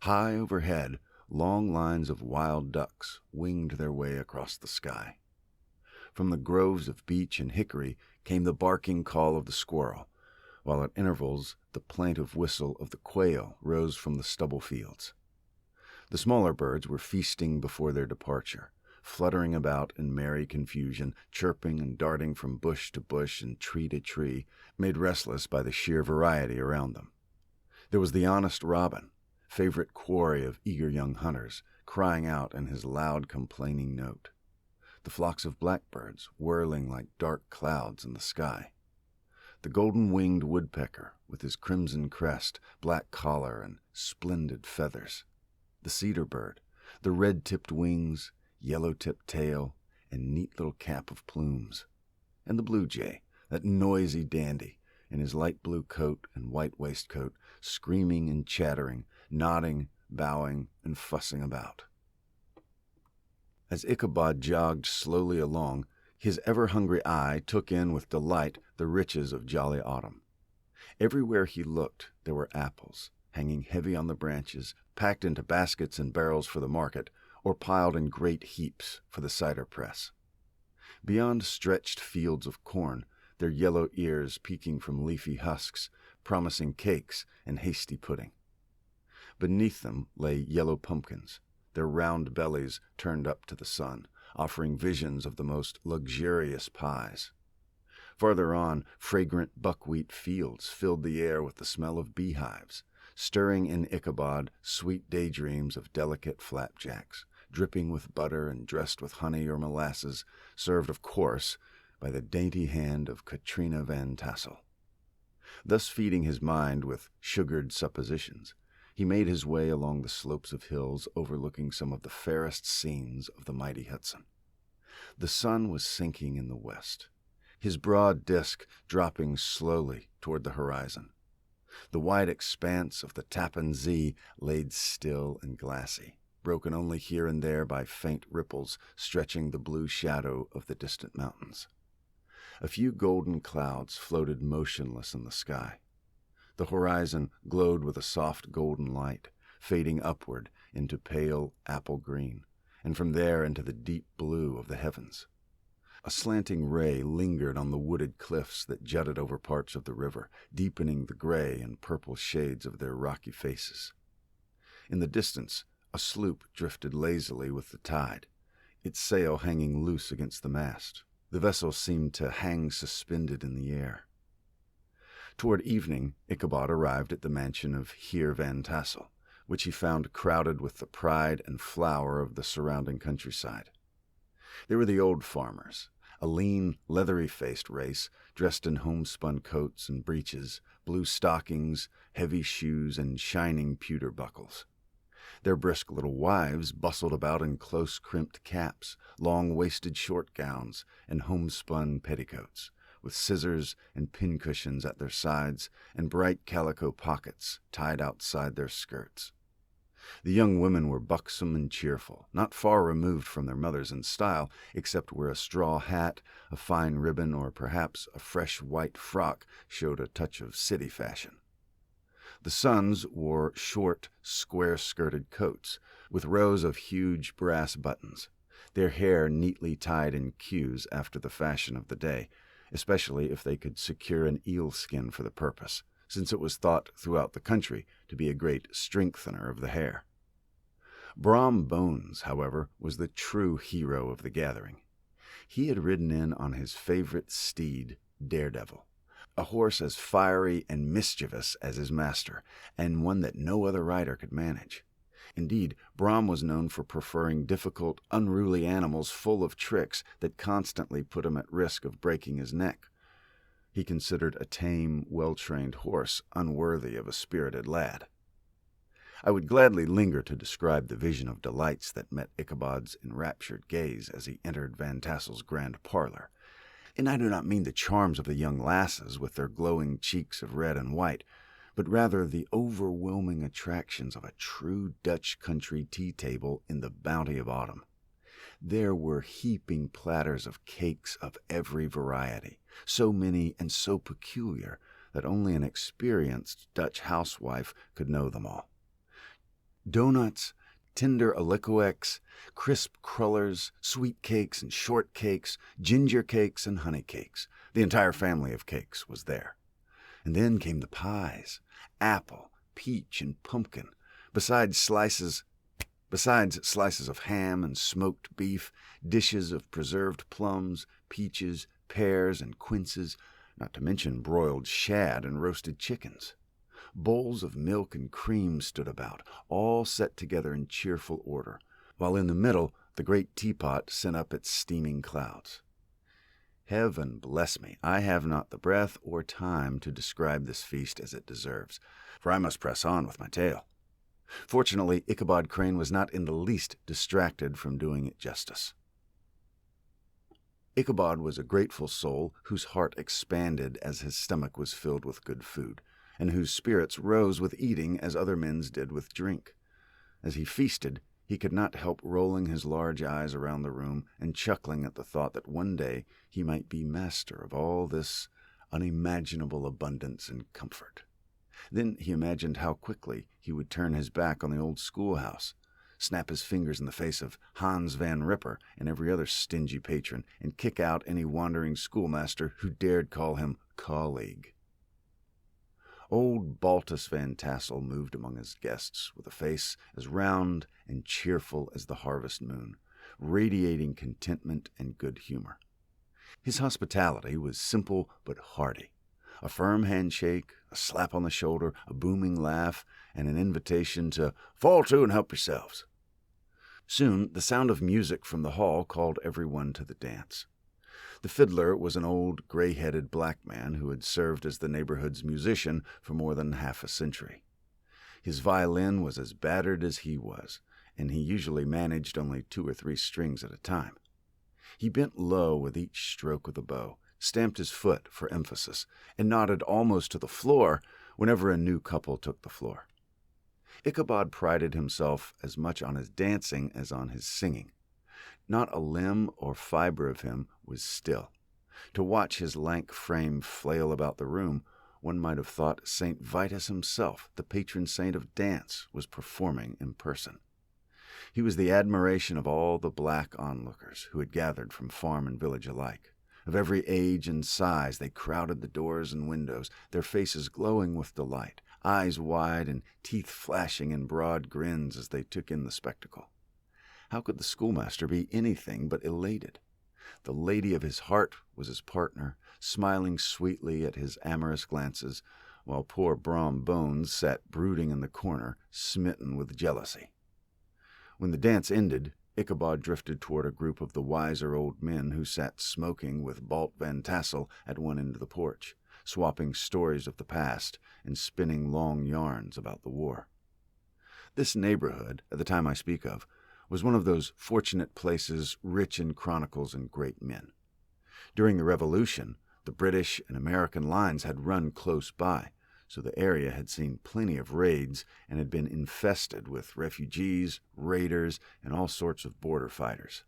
High overhead, long lines of wild ducks winged their way across the sky. From the groves of beech and hickory came the barking call of the squirrel, while at intervals the plaintive whistle of the quail rose from the stubble fields. The smaller birds were feasting before their departure, fluttering about in merry confusion, chirping and darting from bush to bush and tree to tree, made restless by the sheer variety around them. There was the honest robin, favorite quarry of eager young hunters, crying out in his loud complaining note. The flocks of blackbirds whirling like dark clouds in the sky. The golden-winged woodpecker with his crimson crest, black collar, and splendid feathers. The cedar bird, the red-tipped wings, yellow-tipped tail, and neat little cap of plumes. And the blue jay, that noisy dandy, in his light blue coat and white waistcoat, screaming and chattering, nodding, bowing, and fussing about. As Ichabod jogged slowly along, his ever-hungry eye took in with delight the riches of jolly autumn. Everywhere he looked there were apples, hanging heavy on the branches, packed into baskets and barrels for the market, or piled in great heaps for the cider press. Beyond stretched fields of corn, their yellow ears peeking from leafy husks, promising cakes and hasty pudding. Beneath them lay yellow pumpkins, their round bellies turned up to the sun, offering visions of the most luxurious pies. Farther on, fragrant buckwheat fields filled the air with the smell of beehives, stirring in Ichabod sweet daydreams of delicate flapjacks, dripping with butter and dressed with honey or molasses, served, of course, by the dainty hand of Katrina Van Tassel. Thus feeding his mind with sugared suppositions, he made his way along the slopes of hills overlooking some of the fairest scenes of the mighty Hudson. The sun was sinking in the west, his broad disk dropping slowly toward the horizon. The wide expanse of the Tappan Zee laid still and glassy, broken only here and there by faint ripples stretching the blue shadow of the distant mountains. A few golden clouds floated motionless in the sky. The horizon glowed with a soft golden light, fading upward into pale apple green, and from there into the deep blue of the heavens. A slanting ray lingered on the wooded cliffs that jutted over parts of the river, deepening the gray and purple shades of their rocky faces. In the distance, a sloop drifted lazily with the tide, its sail hanging loose against the mast. The vessel seemed to hang suspended in the air. Toward evening, Ichabod arrived at the mansion of Heer Van Tassel, which he found crowded with the pride and flower of the surrounding countryside. They were the old farmers, a lean, leathery-faced race, dressed in homespun coats and breeches, blue stockings, heavy shoes, and shining pewter buckles. Their brisk little wives bustled about in close-crimped caps, long-waisted short gowns, and homespun petticoats, with scissors and pincushions at their sides and bright calico pockets tied outside their skirts. The young women were buxom and cheerful, not far removed from their mothers in style, except where a straw hat, a fine ribbon, or perhaps a fresh white frock showed a touch of city fashion. The sons wore short, square-skirted coats, with rows of huge brass buttons, their hair neatly tied in queues after the fashion of the day, especially if they could secure an eel skin for the purpose, since it was thought throughout the country to be a great strengthener of the hair. Brom Bones, however, was the true hero of the gathering. He had ridden in on his favorite steed, Daredevil, a horse as fiery and mischievous as his master, and one that no other rider could manage. Indeed, Brom was known for preferring difficult, unruly animals full of tricks that constantly put him at risk of breaking his neck. He considered a tame, well-trained horse unworthy of a spirited lad. I would gladly linger to describe the vision of delights that met Ichabod's enraptured gaze as he entered Van Tassel's grand parlor. And I do not mean the charms of the young lasses with their glowing cheeks of red and white, but rather the overwhelming attractions of a true Dutch country tea-table in the bounty of autumn. There were heaping platters of cakes of every variety, so many and so peculiar that only an experienced Dutch housewife could know them all. Doughnuts, tender alicoecs, crisp crullers, sweet cakes and short cakes, ginger cakes and honey cakes. The entire family of cakes was there. And then came the pies, apple, peach, and pumpkin, besides slices of ham and smoked beef, dishes of preserved plums, peaches, pears, and quinces, not to mention broiled shad and roasted chickens. Bowls of milk and cream stood about, all set together in cheerful order, while in the middle the great teapot sent up its steaming clouds. Heaven bless me, I have not the breath or time to describe this feast as it deserves, for I must press on with my tale. Fortunately, Ichabod Crane was not in the least distracted from doing it justice. Ichabod was a grateful soul whose heart expanded as his stomach was filled with good food, and whose spirits rose with eating as other men's did with drink. As he feasted, he could not help rolling his large eyes around the room and chuckling at the thought that one day he might be master of all this unimaginable abundance and comfort. Then he imagined how quickly he would turn his back on the old schoolhouse, snap his fingers in the face of Hans Van Ripper and every other stingy patron, and kick out any wandering schoolmaster who dared call him colleague. Old Baltus Van Tassel moved among his guests with a face as round and cheerful as the harvest moon, radiating contentment and good humor. His hospitality was simple but hearty. A firm handshake, a slap on the shoulder, a booming laugh, and an invitation to fall to and help yourselves. Soon the sound of music from the hall called everyone to the dance. The fiddler was an old, gray-headed black man who had served as the neighborhood's musician for more than half a century. His violin was as battered as he was, and he usually managed only 2 or 3 strings at a time. He bent low with each stroke of the bow, stamped his foot for emphasis, and nodded almost to the floor whenever a new couple took the floor. Ichabod prided himself as much on his dancing as on his singing. Not a limb or fiber of him was still. To watch his lank frame flail about the room, one might have thought St. Vitus himself, the patron saint of dance, was performing in person. He was the admiration of all the black onlookers who had gathered from farm and village alike. Of every age and size, they crowded the doors and windows, their faces glowing with delight, eyes wide and teeth flashing in broad grins as they took in the spectacle. How could the schoolmaster be anything but elated? The lady of his heart was his partner, smiling sweetly at his amorous glances, while poor Brom Bones sat brooding in the corner, smitten with jealousy. When the dance ended, Ichabod drifted toward a group of the wiser old men who sat smoking with Balt Van Tassel at one end of the porch, swapping stories of the past and spinning long yarns about the war. This neighborhood, at the time I speak of, was one of those fortunate places rich in chronicles and great men. During the Revolution, the British and American lines had run close by, so the area had seen plenty of raids and had been infested with refugees, raiders, and all sorts of border fighters.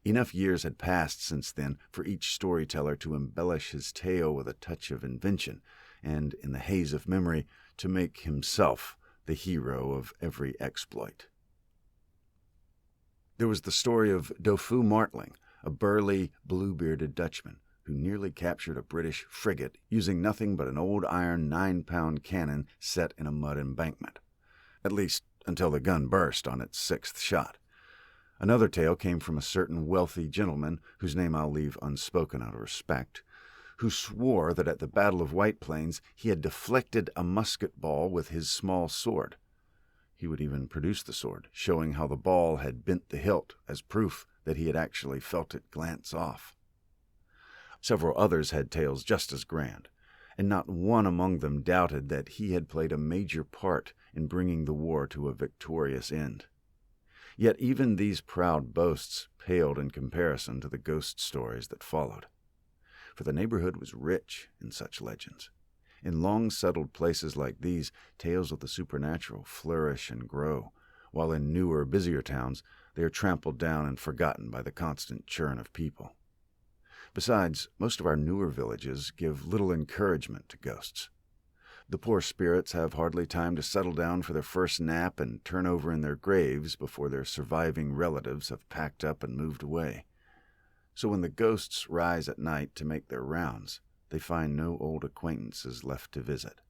Enough years had passed since then for each storyteller to embellish his tale with a touch of invention, and, in the haze of memory, to make himself the hero of every exploit. There was the story of Dofu Martling, a burly, blue-bearded Dutchman, who nearly captured a British frigate using nothing but an old iron 9-pound cannon set in a mud embankment. At least, until the gun burst on its 6th shot. Another tale came from a certain wealthy gentleman, whose name I'll leave unspoken out of respect, who swore that at the Battle of White Plains he had deflected a musket ball with his small sword. He would even produce the sword, showing how the ball had bent the hilt as proof that he had actually felt it glance off. Several others had tales just as grand, and not one among them doubted that he had played a major part in bringing the war to a victorious end. Yet even these proud boasts paled in comparison to the ghost stories that followed. For the neighborhood was rich in such legends. In long-settled places like these, tales of the supernatural flourish and grow, while in newer, busier towns they are trampled down and forgotten by the constant churn of people. Besides, most of our newer villages give little encouragement to ghosts. The poor spirits have hardly time to settle down for their first nap and turn over in their graves before their surviving relatives have packed up and moved away. So when the ghosts rise at night to make their rounds, they find no old acquaintances left to visit.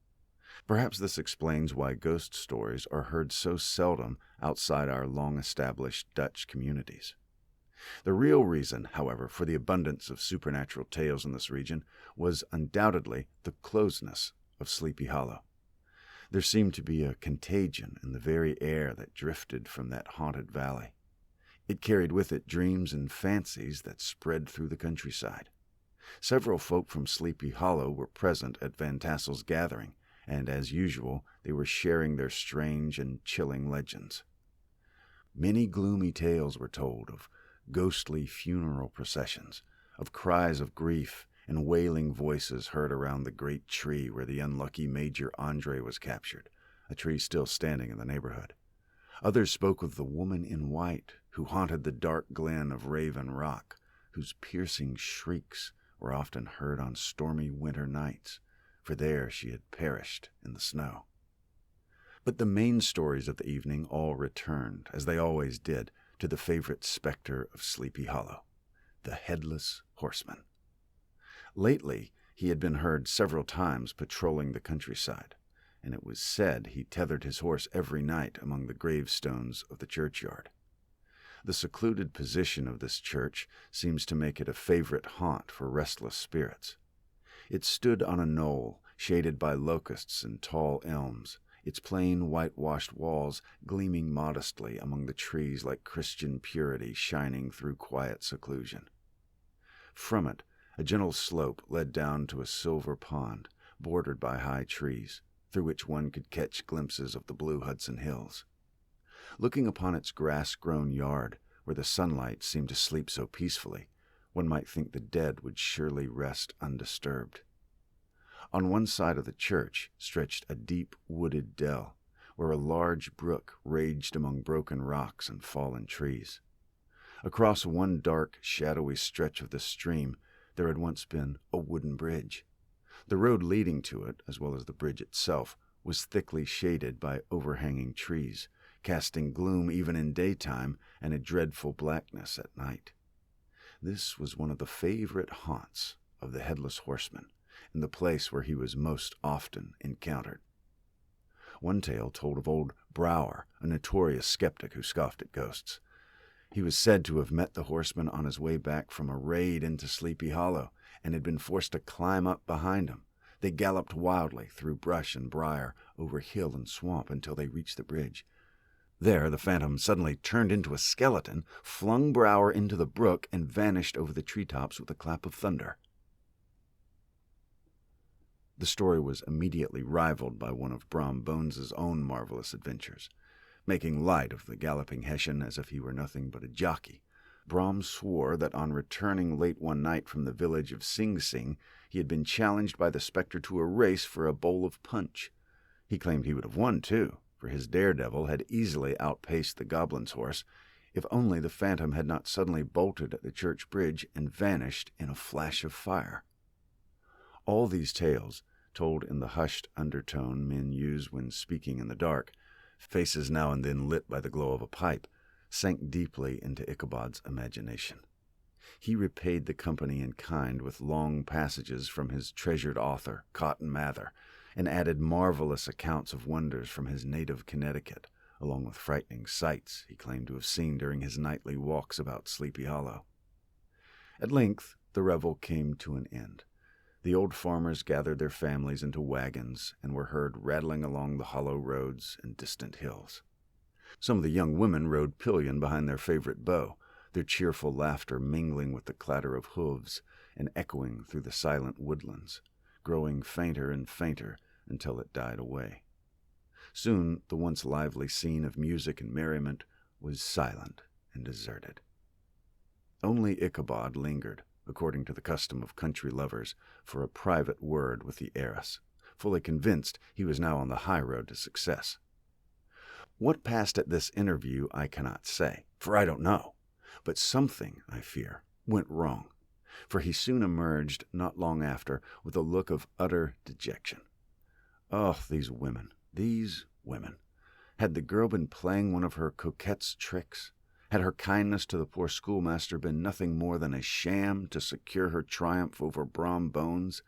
Perhaps this explains why ghost stories are heard so seldom outside our long-established Dutch communities. The real reason, however, for the abundance of supernatural tales in this region was undoubtedly the closeness of Sleepy Hollow. There seemed to be a contagion in the very air that drifted from that haunted valley. It carried with it dreams and fancies that spread through the countryside. Several folk from Sleepy Hollow were present at Van Tassel's gathering, and as usual, they were sharing their strange and chilling legends. Many gloomy tales were told of ghostly funeral processions, of cries of grief and wailing voices heard around the great tree where the unlucky Major Andre was captured, a tree still standing in the neighborhood. Others spoke of the woman in white who haunted the dark glen of Raven Rock, whose piercing shrieks were often heard on stormy winter nights, for there she had perished in the snow. But the main stories of the evening all returned, as they always did, to the favorite specter of Sleepy Hollow, the Headless Horseman. Lately, he had been heard several times patrolling the countryside, and it was said he tethered his horse every night among the gravestones of the churchyard. The secluded position of this church seems to make it a favorite haunt for restless spirits. It stood on a knoll, shaded by locusts and tall elms, its plain whitewashed walls gleaming modestly among the trees like Christian purity shining through quiet seclusion. From it, a gentle slope led down to a silver pond, bordered by high trees, through which one could catch glimpses of the blue Hudson Hills. Looking upon its grass-grown yard, where the sunlight seemed to sleep so peacefully, one might think the dead would surely rest undisturbed. On one side of the church stretched a deep wooded dell, where a large brook raged among broken rocks and fallen trees. Across one dark, shadowy stretch of the stream, there had once been a wooden bridge. The road leading to it, as well as the bridge itself, was thickly shaded by overhanging trees, casting gloom even in daytime and a dreadful blackness at night. This was one of the favorite haunts of the Headless Horseman, and the place where he was most often encountered. One tale told of old Brower, a notorious skeptic who scoffed at ghosts. He was said to have met the horseman on his way back from a raid into Sleepy Hollow, and had been forced to climb up behind him. They galloped wildly through brush and briar, over hill and swamp, until they reached the bridge. There, the phantom suddenly turned into a skeleton, flung Brower into the brook, and vanished over the treetops with a clap of thunder. The story was immediately rivaled by one of Brom Bones's own marvelous adventures. Making light of the galloping Hessian as if he were nothing but a jockey, Brom swore that on returning late one night from the village of Sing Sing, he had been challenged by the spectre to a race for a bowl of punch. He claimed he would have won, too, for his daredevil had easily outpaced the goblin's horse, if only the phantom had not suddenly bolted at the church bridge and vanished in a flash of fire. All these tales, told in the hushed undertone men use when speaking in the dark, faces now and then lit by the glow of a pipe, sank deeply into Ichabod's imagination. He repaid the company in kind with long passages from his treasured author, Cotton Mather, and added marvelous accounts of wonders from his native Connecticut, along with frightening sights he claimed to have seen during his nightly walks about Sleepy Hollow. At length the revel came to an end. The old farmers gathered their families into wagons and were heard rattling along the hollow roads and distant hills. Some of the young women rode pillion behind their favorite beau, their cheerful laughter mingling with the clatter of hooves and echoing through the silent woodlands, growing fainter and fainter until it died away. Soon the once lively scene of music and merriment was silent and deserted. Only Ichabod lingered, according to the custom of country lovers, for a private word with the heiress, fully convinced he was now on the high road to success. What passed at this interview I cannot say, for I don't know, but something, I fear, went wrong, for he soon emerged not long after with a look of utter dejection. Oh, these women! Had the girl been playing one of her coquette's tricks? Had her kindness to the poor schoolmaster been nothing more than a sham to secure her triumph over Brom Bones?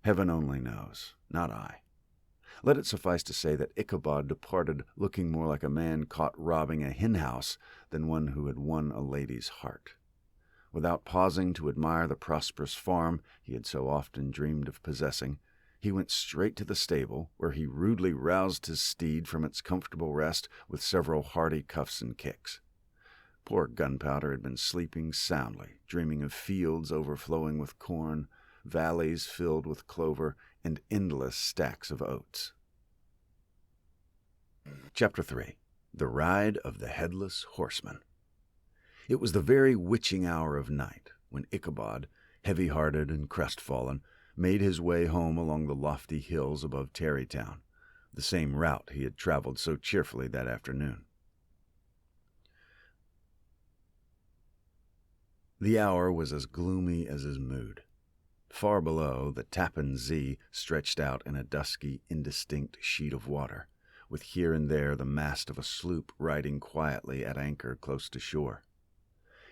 Heaven only knows, not I. Let it suffice to say that Ichabod departed looking more like a man caught robbing a hen-house than one who had won a lady's heart. Without pausing to admire the prosperous farm he had so often dreamed of possessing, he went straight to the stable, where he rudely roused his steed from its comfortable rest with several hearty cuffs and kicks. Poor Gunpowder had been sleeping soundly, dreaming of fields overflowing with corn, valleys filled with clover, and endless stacks of oats. Chapter 3. The Ride of the Headless Horseman. It was the very witching hour of night when Ichabod, heavy-hearted and crestfallen, made his way home along the lofty hills above Tarrytown, the same route he had traveled so cheerfully that afternoon. The hour was as gloomy as his mood. Far below, the Tappan Zee stretched out in a dusky, indistinct sheet of water, with here and there the mast of a sloop riding quietly at anchor close to shore.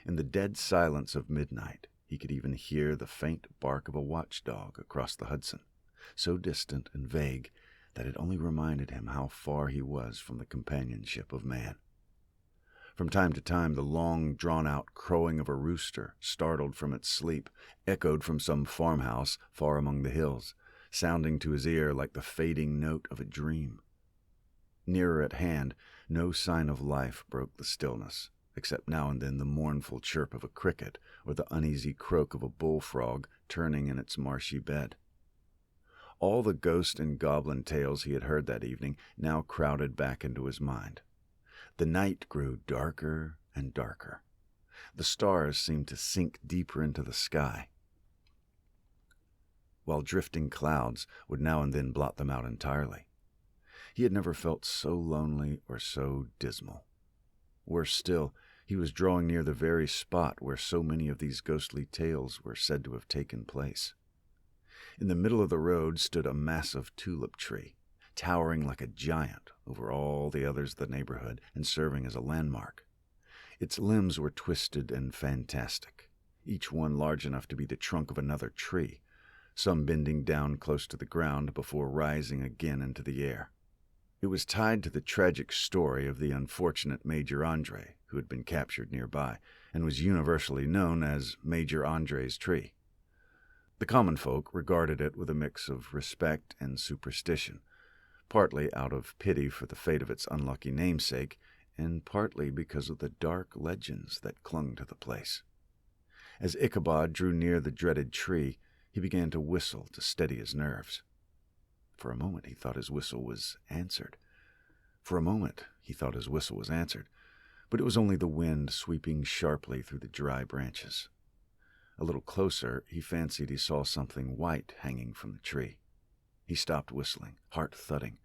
In the dead silence of midnight, he could even hear the faint bark of a watchdog across the Hudson, so distant and vague that it only reminded him how far he was from the companionship of man. From time to time, the long, drawn-out crowing of a rooster, startled from its sleep, echoed from some farmhouse far among the hills, sounding to his ear like the fading note of a dream. Nearer at hand, no sign of life broke the stillness, except now and then the mournful chirp of a cricket or the uneasy croak of a bullfrog turning in its marshy bed. All the ghost and goblin tales he had heard that evening now crowded back into his mind. The night grew darker and darker. The stars seemed to sink deeper into the sky, while drifting clouds would now and then blot them out entirely. He had never felt so lonely or so dismal. Worse still, He was drawing near the very spot where so many of these ghostly tales were said to have taken place. In the middle of the road stood a massive tulip tree, towering like a giant over all the others of the neighborhood and serving as a landmark. Its limbs were twisted and fantastic, each one large enough to be the trunk of another tree, some bending down close to the ground before rising again into the air. It was tied to the tragic story of the unfortunate Major Andre, who had been captured nearby, and was universally known as Major Andre's tree. The common folk regarded it with a mix of respect and superstition, partly out of pity for the fate of its unlucky namesake, and partly because of the dark legends that clung to the place. As Ichabod drew near the dreaded tree, he began to whistle to steady his nerves. For a moment he thought his whistle was answered. But it was only the wind sweeping sharply through the dry branches. A little closer, he fancied he saw something white hanging from the tree. He stopped whistling, heart thudding,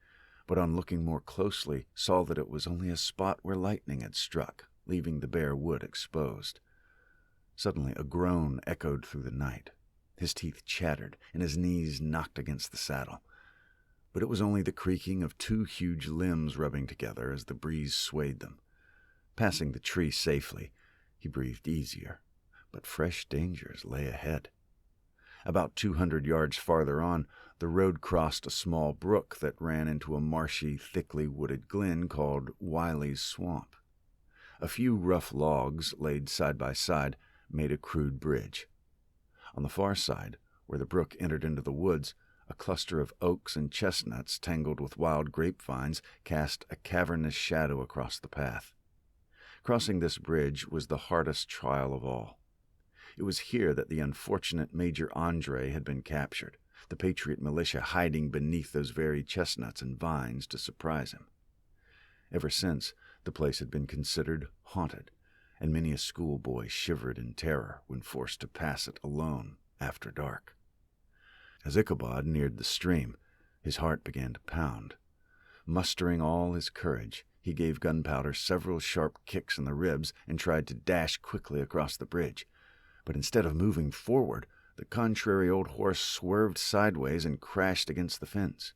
but on looking more closely, saw that it was only a spot where lightning had struck, leaving the bare wood exposed. Suddenly a groan echoed through the night. His teeth chattered, and his knees knocked against the saddle. But it was only the creaking of two huge limbs rubbing together as the breeze swayed them. Passing the tree safely, he breathed easier, but fresh dangers lay ahead. About 200 yards farther on, the road crossed a small brook that ran into a marshy, thickly wooded glen called Wiley's Swamp. A few rough logs, laid side by side, made a crude bridge. On the far side, where the brook entered into the woods, a cluster of oaks and chestnuts tangled with wild grapevines cast a cavernous shadow across the path. Crossing this bridge was the hardest trial of all. It was here that the unfortunate Major Andre had been captured, the Patriot militia hiding beneath those very chestnuts and vines to surprise him. Ever since, the place had been considered haunted, and many a schoolboy shivered in terror when forced to pass it alone after dark. As Ichabod neared the stream, his heart began to pound. Mustering all his courage, he gave Gunpowder several sharp kicks in the ribs and tried to dash quickly across the bridge. But instead of moving forward, the contrary old horse swerved sideways and crashed against the fence.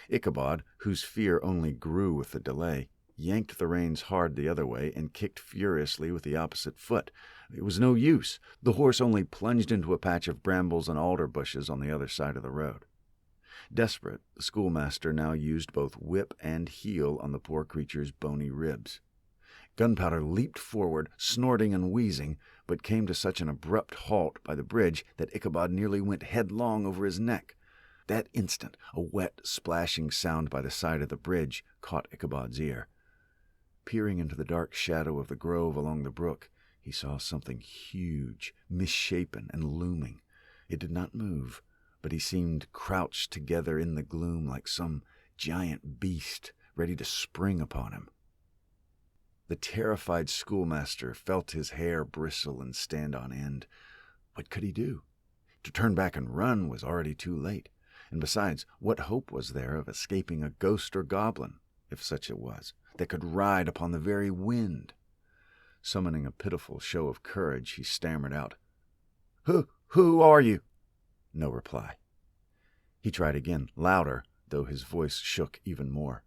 Ichabod, whose fear only grew with the delay, yanked the reins hard the other way and kicked furiously with the opposite foot. It was no use. The horse only plunged into a patch of brambles and alder bushes on the other side of the road. Desperate, the schoolmaster now used both whip and heel on the poor creature's bony ribs. Gunpowder leaped forward, snorting and wheezing, but came to such an abrupt halt by the bridge that Ichabod nearly went headlong over his neck. That instant, a wet, splashing sound by the side of the bridge caught Ichabod's ear. Peering into the dark shadow of the grove along the brook, he saw something huge, misshapen, and looming. It did not move, but he seemed crouched together in the gloom like some giant beast ready to spring upon him. The terrified schoolmaster felt his hair bristle and stand on end. What could he do? To turn back and run was already too late, and besides, what hope was there of escaping a ghost or goblin, if such it was, that could ride upon the very wind? Summoning a pitiful show of courage, he stammered out, Who are you?" No reply. He tried again, louder, though his voice shook even more.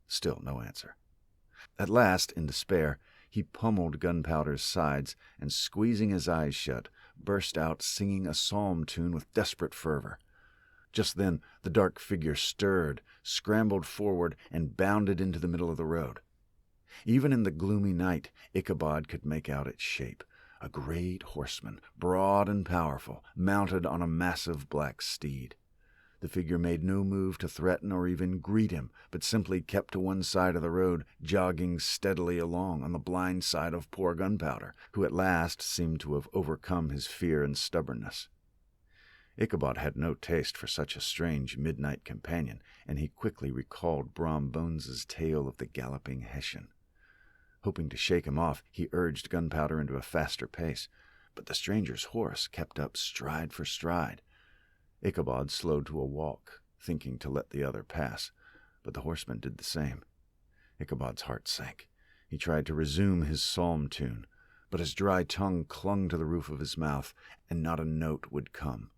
Still no answer. At last, in despair, he pummeled Gunpowder's sides and, squeezing his eyes shut, burst out singing a psalm tune with desperate fervor. Just then the dark figure stirred, scrambled forward, and bounded into the middle of the road. Even in the gloomy night, Ichabod could make out its shape, a great horseman, broad and powerful, mounted on a massive black steed. The figure made no move to threaten or even greet him, but simply kept to one side of the road, jogging steadily along on the blind side of poor Gunpowder, who at last seemed to have overcome his fear and stubbornness. Ichabod had no taste for such a strange midnight companion, and he quickly recalled Brom Bones's tale of the galloping Hessian. Hoping to shake him off, he urged Gunpowder into a faster pace, but the stranger's horse kept up stride for stride. Ichabod slowed to a walk, thinking to let the other pass, but the horseman did the same. Ichabod's heart sank. He tried to resume his psalm tune, but his dry tongue clung to the roof of his mouth, and not a note would come.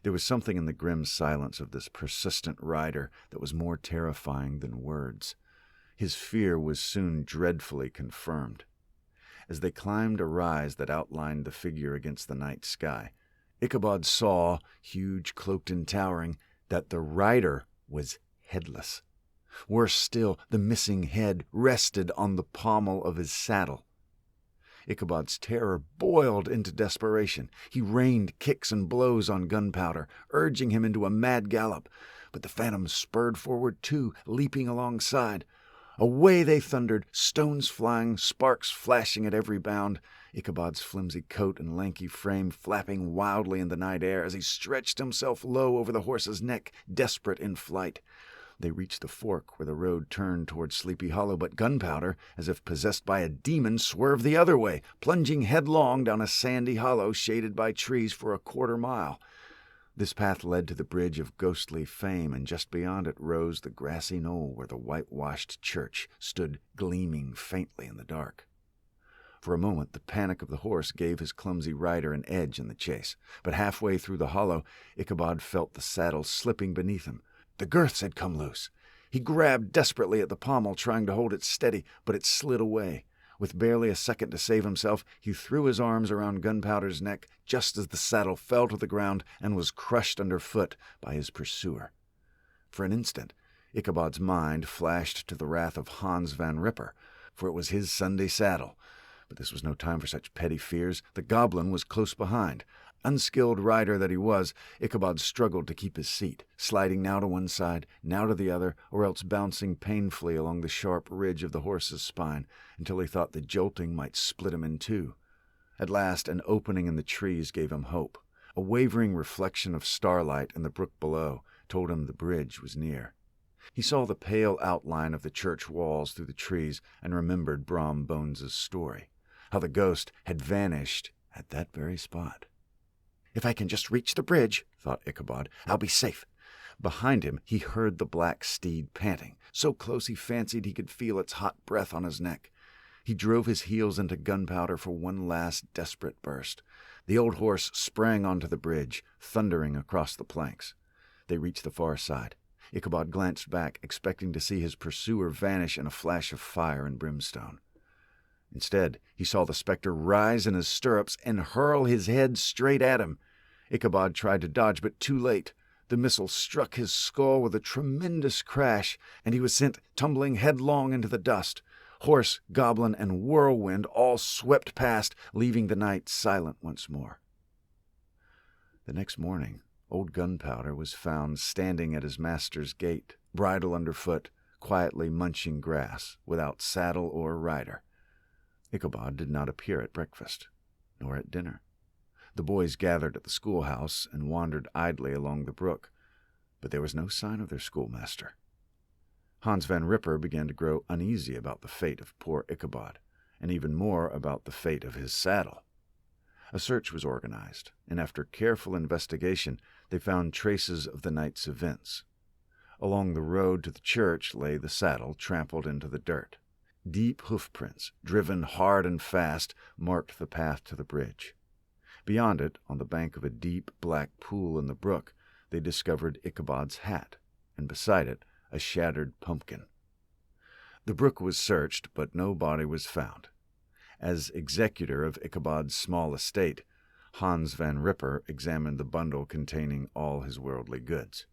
There was something in the grim silence of this persistent rider that was more terrifying than words. His fear was soon dreadfully confirmed. As they climbed a rise that outlined the figure against the night sky, Ichabod saw, huge, cloaked and towering, that the rider was headless. Worse still, the missing head rested on the pommel of his saddle. Ichabod's terror boiled into desperation. He rained kicks and blows on Gunpowder, urging him into a mad gallop, but the phantom spurred forward too, leaping alongside. Away they thundered, stones flying, sparks flashing at every bound, Ichabod's flimsy coat and lanky frame flapping wildly in the night air as he stretched himself low over the horse's neck, desperate in flight. They reached the fork where the road turned toward Sleepy Hollow, but Gunpowder, as if possessed by a demon, swerved the other way, plunging headlong down a sandy hollow shaded by trees for a quarter-mile. This path led to the bridge of ghostly fame, and just beyond it rose the grassy knoll where the whitewashed church stood gleaming faintly in the dark. For a moment the panic of the horse gave his clumsy rider an edge in the chase, but halfway through the hollow Ichabod felt the saddle slipping beneath him. The girths had come loose. He grabbed desperately at the pommel, trying to hold it steady, but it slid away. With barely a second to save himself, he threw his arms around Gunpowder's neck just as the saddle fell to the ground and was crushed underfoot by his pursuer. For an instant, Ichabod's mind flashed to the wrath of Hans Van Ripper, for it was his Sunday saddle. But this was no time for such petty fears. The goblin was close behind. Unskilled rider that he was, Ichabod struggled to keep his seat, sliding now to one side, now to the other, or else bouncing painfully along the sharp ridge of the horse's spine, until he thought the jolting might split him in two. At last, an opening in the trees gave him hope. A wavering reflection of starlight in the brook below told him the bridge was near. He saw the pale outline of the church walls through the trees and remembered Brom Bones's story, how the ghost had vanished at that very spot. "If I can just reach the bridge," thought Ichabod, "I'll be safe." Behind him he heard the black steed panting, so close he fancied he could feel its hot breath on his neck. He drove his heels into Gunpowder for one last desperate burst. The old horse sprang onto the bridge, thundering across the planks. They reached the far side. Ichabod glanced back, expecting to see his pursuer vanish in a flash of fire and brimstone. Instead, he saw the spectre rise in his stirrups and hurl his head straight at him. Ichabod tried to dodge, but too late. The missile struck his skull with a tremendous crash, and he was sent tumbling headlong into the dust. Horse, goblin, and whirlwind all swept past, leaving the night silent once more. The next morning, old Gunpowder was found standing at his master's gate, bridle underfoot, quietly munching grass, without saddle or rider. Ichabod did not appear at breakfast, nor at dinner. The boys gathered at the schoolhouse and wandered idly along the brook, but there was no sign of their schoolmaster. Hans Van Ripper began to grow uneasy about the fate of poor Ichabod, and even more about the fate of his saddle. A search was organized, and after careful investigation, they found traces of the night's events. Along the road to the church lay the saddle trampled into the dirt. Deep hoofprints, driven hard and fast, marked the path to the bridge. Beyond it, on the bank of a deep black pool in the brook, they discovered Ichabod's hat, and beside it, a shattered pumpkin. The brook was searched, but no body was found. As executor of Ichabod's small estate, Hans Van Ripper examined the bundle containing all his worldly goods.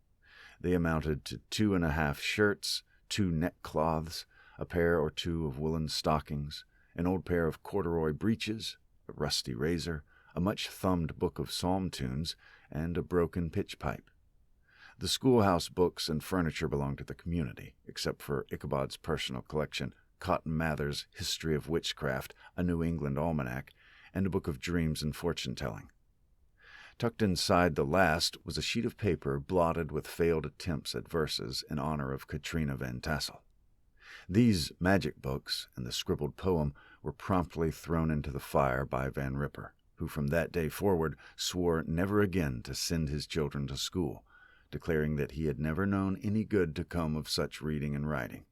They amounted to 2.5 shirts, 2 neckcloths, a pair or 2 of woolen stockings, an old pair of corduroy breeches, a rusty razor, a much-thumbed book of psalm tunes, and a broken pitch pipe. The schoolhouse books and furniture belonged to the community, except for Ichabod's personal collection, Cotton Mather's History of Witchcraft, a New England almanac, and a book of dreams and fortune-telling. Tucked inside the last was a sheet of paper blotted with failed attempts at verses in honor of Katrina Van Tassel. These magic books and the scribbled poem were promptly thrown into the fire by Van Ripper, who from that day forward swore never again to send his children to school, declaring that he had never known any good to come of such reading and writing.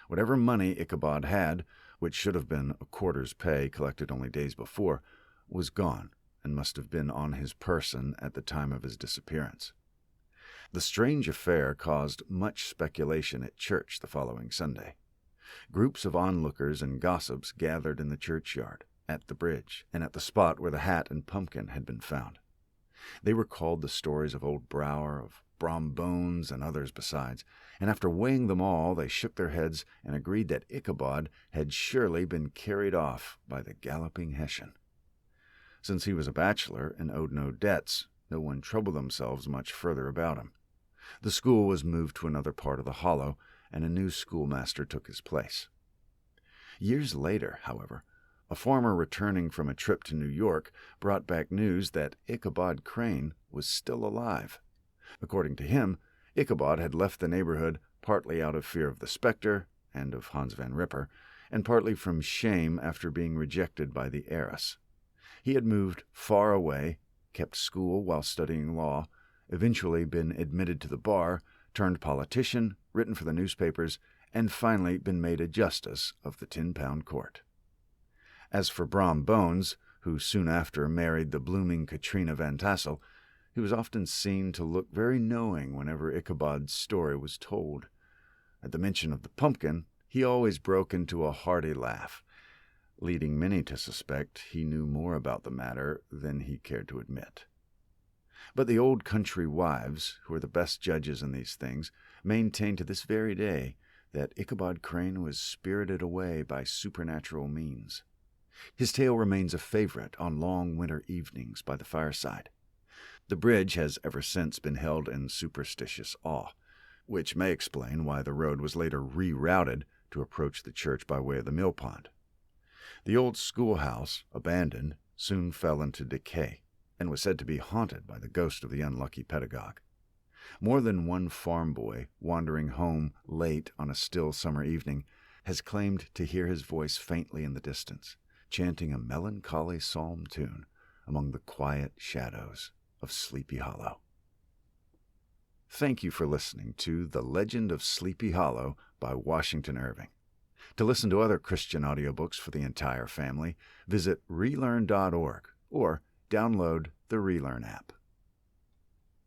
Whatever money Ichabod had, which should have been a quarter's pay collected only days before, was gone and must have been on his person at the time of his disappearance. The strange affair caused much speculation at church the following Sunday. Groups of onlookers and gossips gathered in the churchyard, at the bridge, and at the spot where the hat and pumpkin had been found. They recalled the stories of old Brower, of Brom Bones, and others besides, and after weighing them all, they shook their heads and agreed that Ichabod had surely been carried off by the galloping Hessian. Since he was a bachelor and owed no debts, no one troubled themselves much further about him. The school was moved to another part of the hollow, and a new schoolmaster took his place. Years later, however, a farmer returning from a trip to New York brought back news that Ichabod Crane was still alive. According to him, Ichabod had left the neighborhood partly out of fear of the specter and of Hans Van Ripper, and partly from shame after being rejected by the heiress. He had moved far away, kept school while studying law, eventually been admitted to the bar, turned politician, written for the newspapers, and finally been made a justice of the 10-pound court. As for Brom Bones, who soon after married the blooming Katrina Van Tassel, he was often seen to look very knowing whenever Ichabod's story was told. At the mention of the pumpkin, he always broke into a hearty laugh, leading many to suspect he knew more about the matter than he cared to admit. But the old country wives, who are the best judges in these things, maintain to this very day that Ichabod Crane was spirited away by supernatural means. His tale remains a favorite on long winter evenings by the fireside. The bridge has ever since been held in superstitious awe, which may explain why the road was later rerouted to approach the church by way of the mill pond. The old schoolhouse, abandoned, soon fell into decay, and was said to be haunted by the ghost of the unlucky pedagogue. More than one farm boy, wandering home late on a still summer evening, has claimed to hear his voice faintly in the distance, chanting a melancholy psalm tune among the quiet shadows of Sleepy Hollow. Thank you for listening to The Legend of Sleepy Hollow by Washington Irving. To listen to other Christian audiobooks for the entire family, visit relearn.org or download the Relearn app.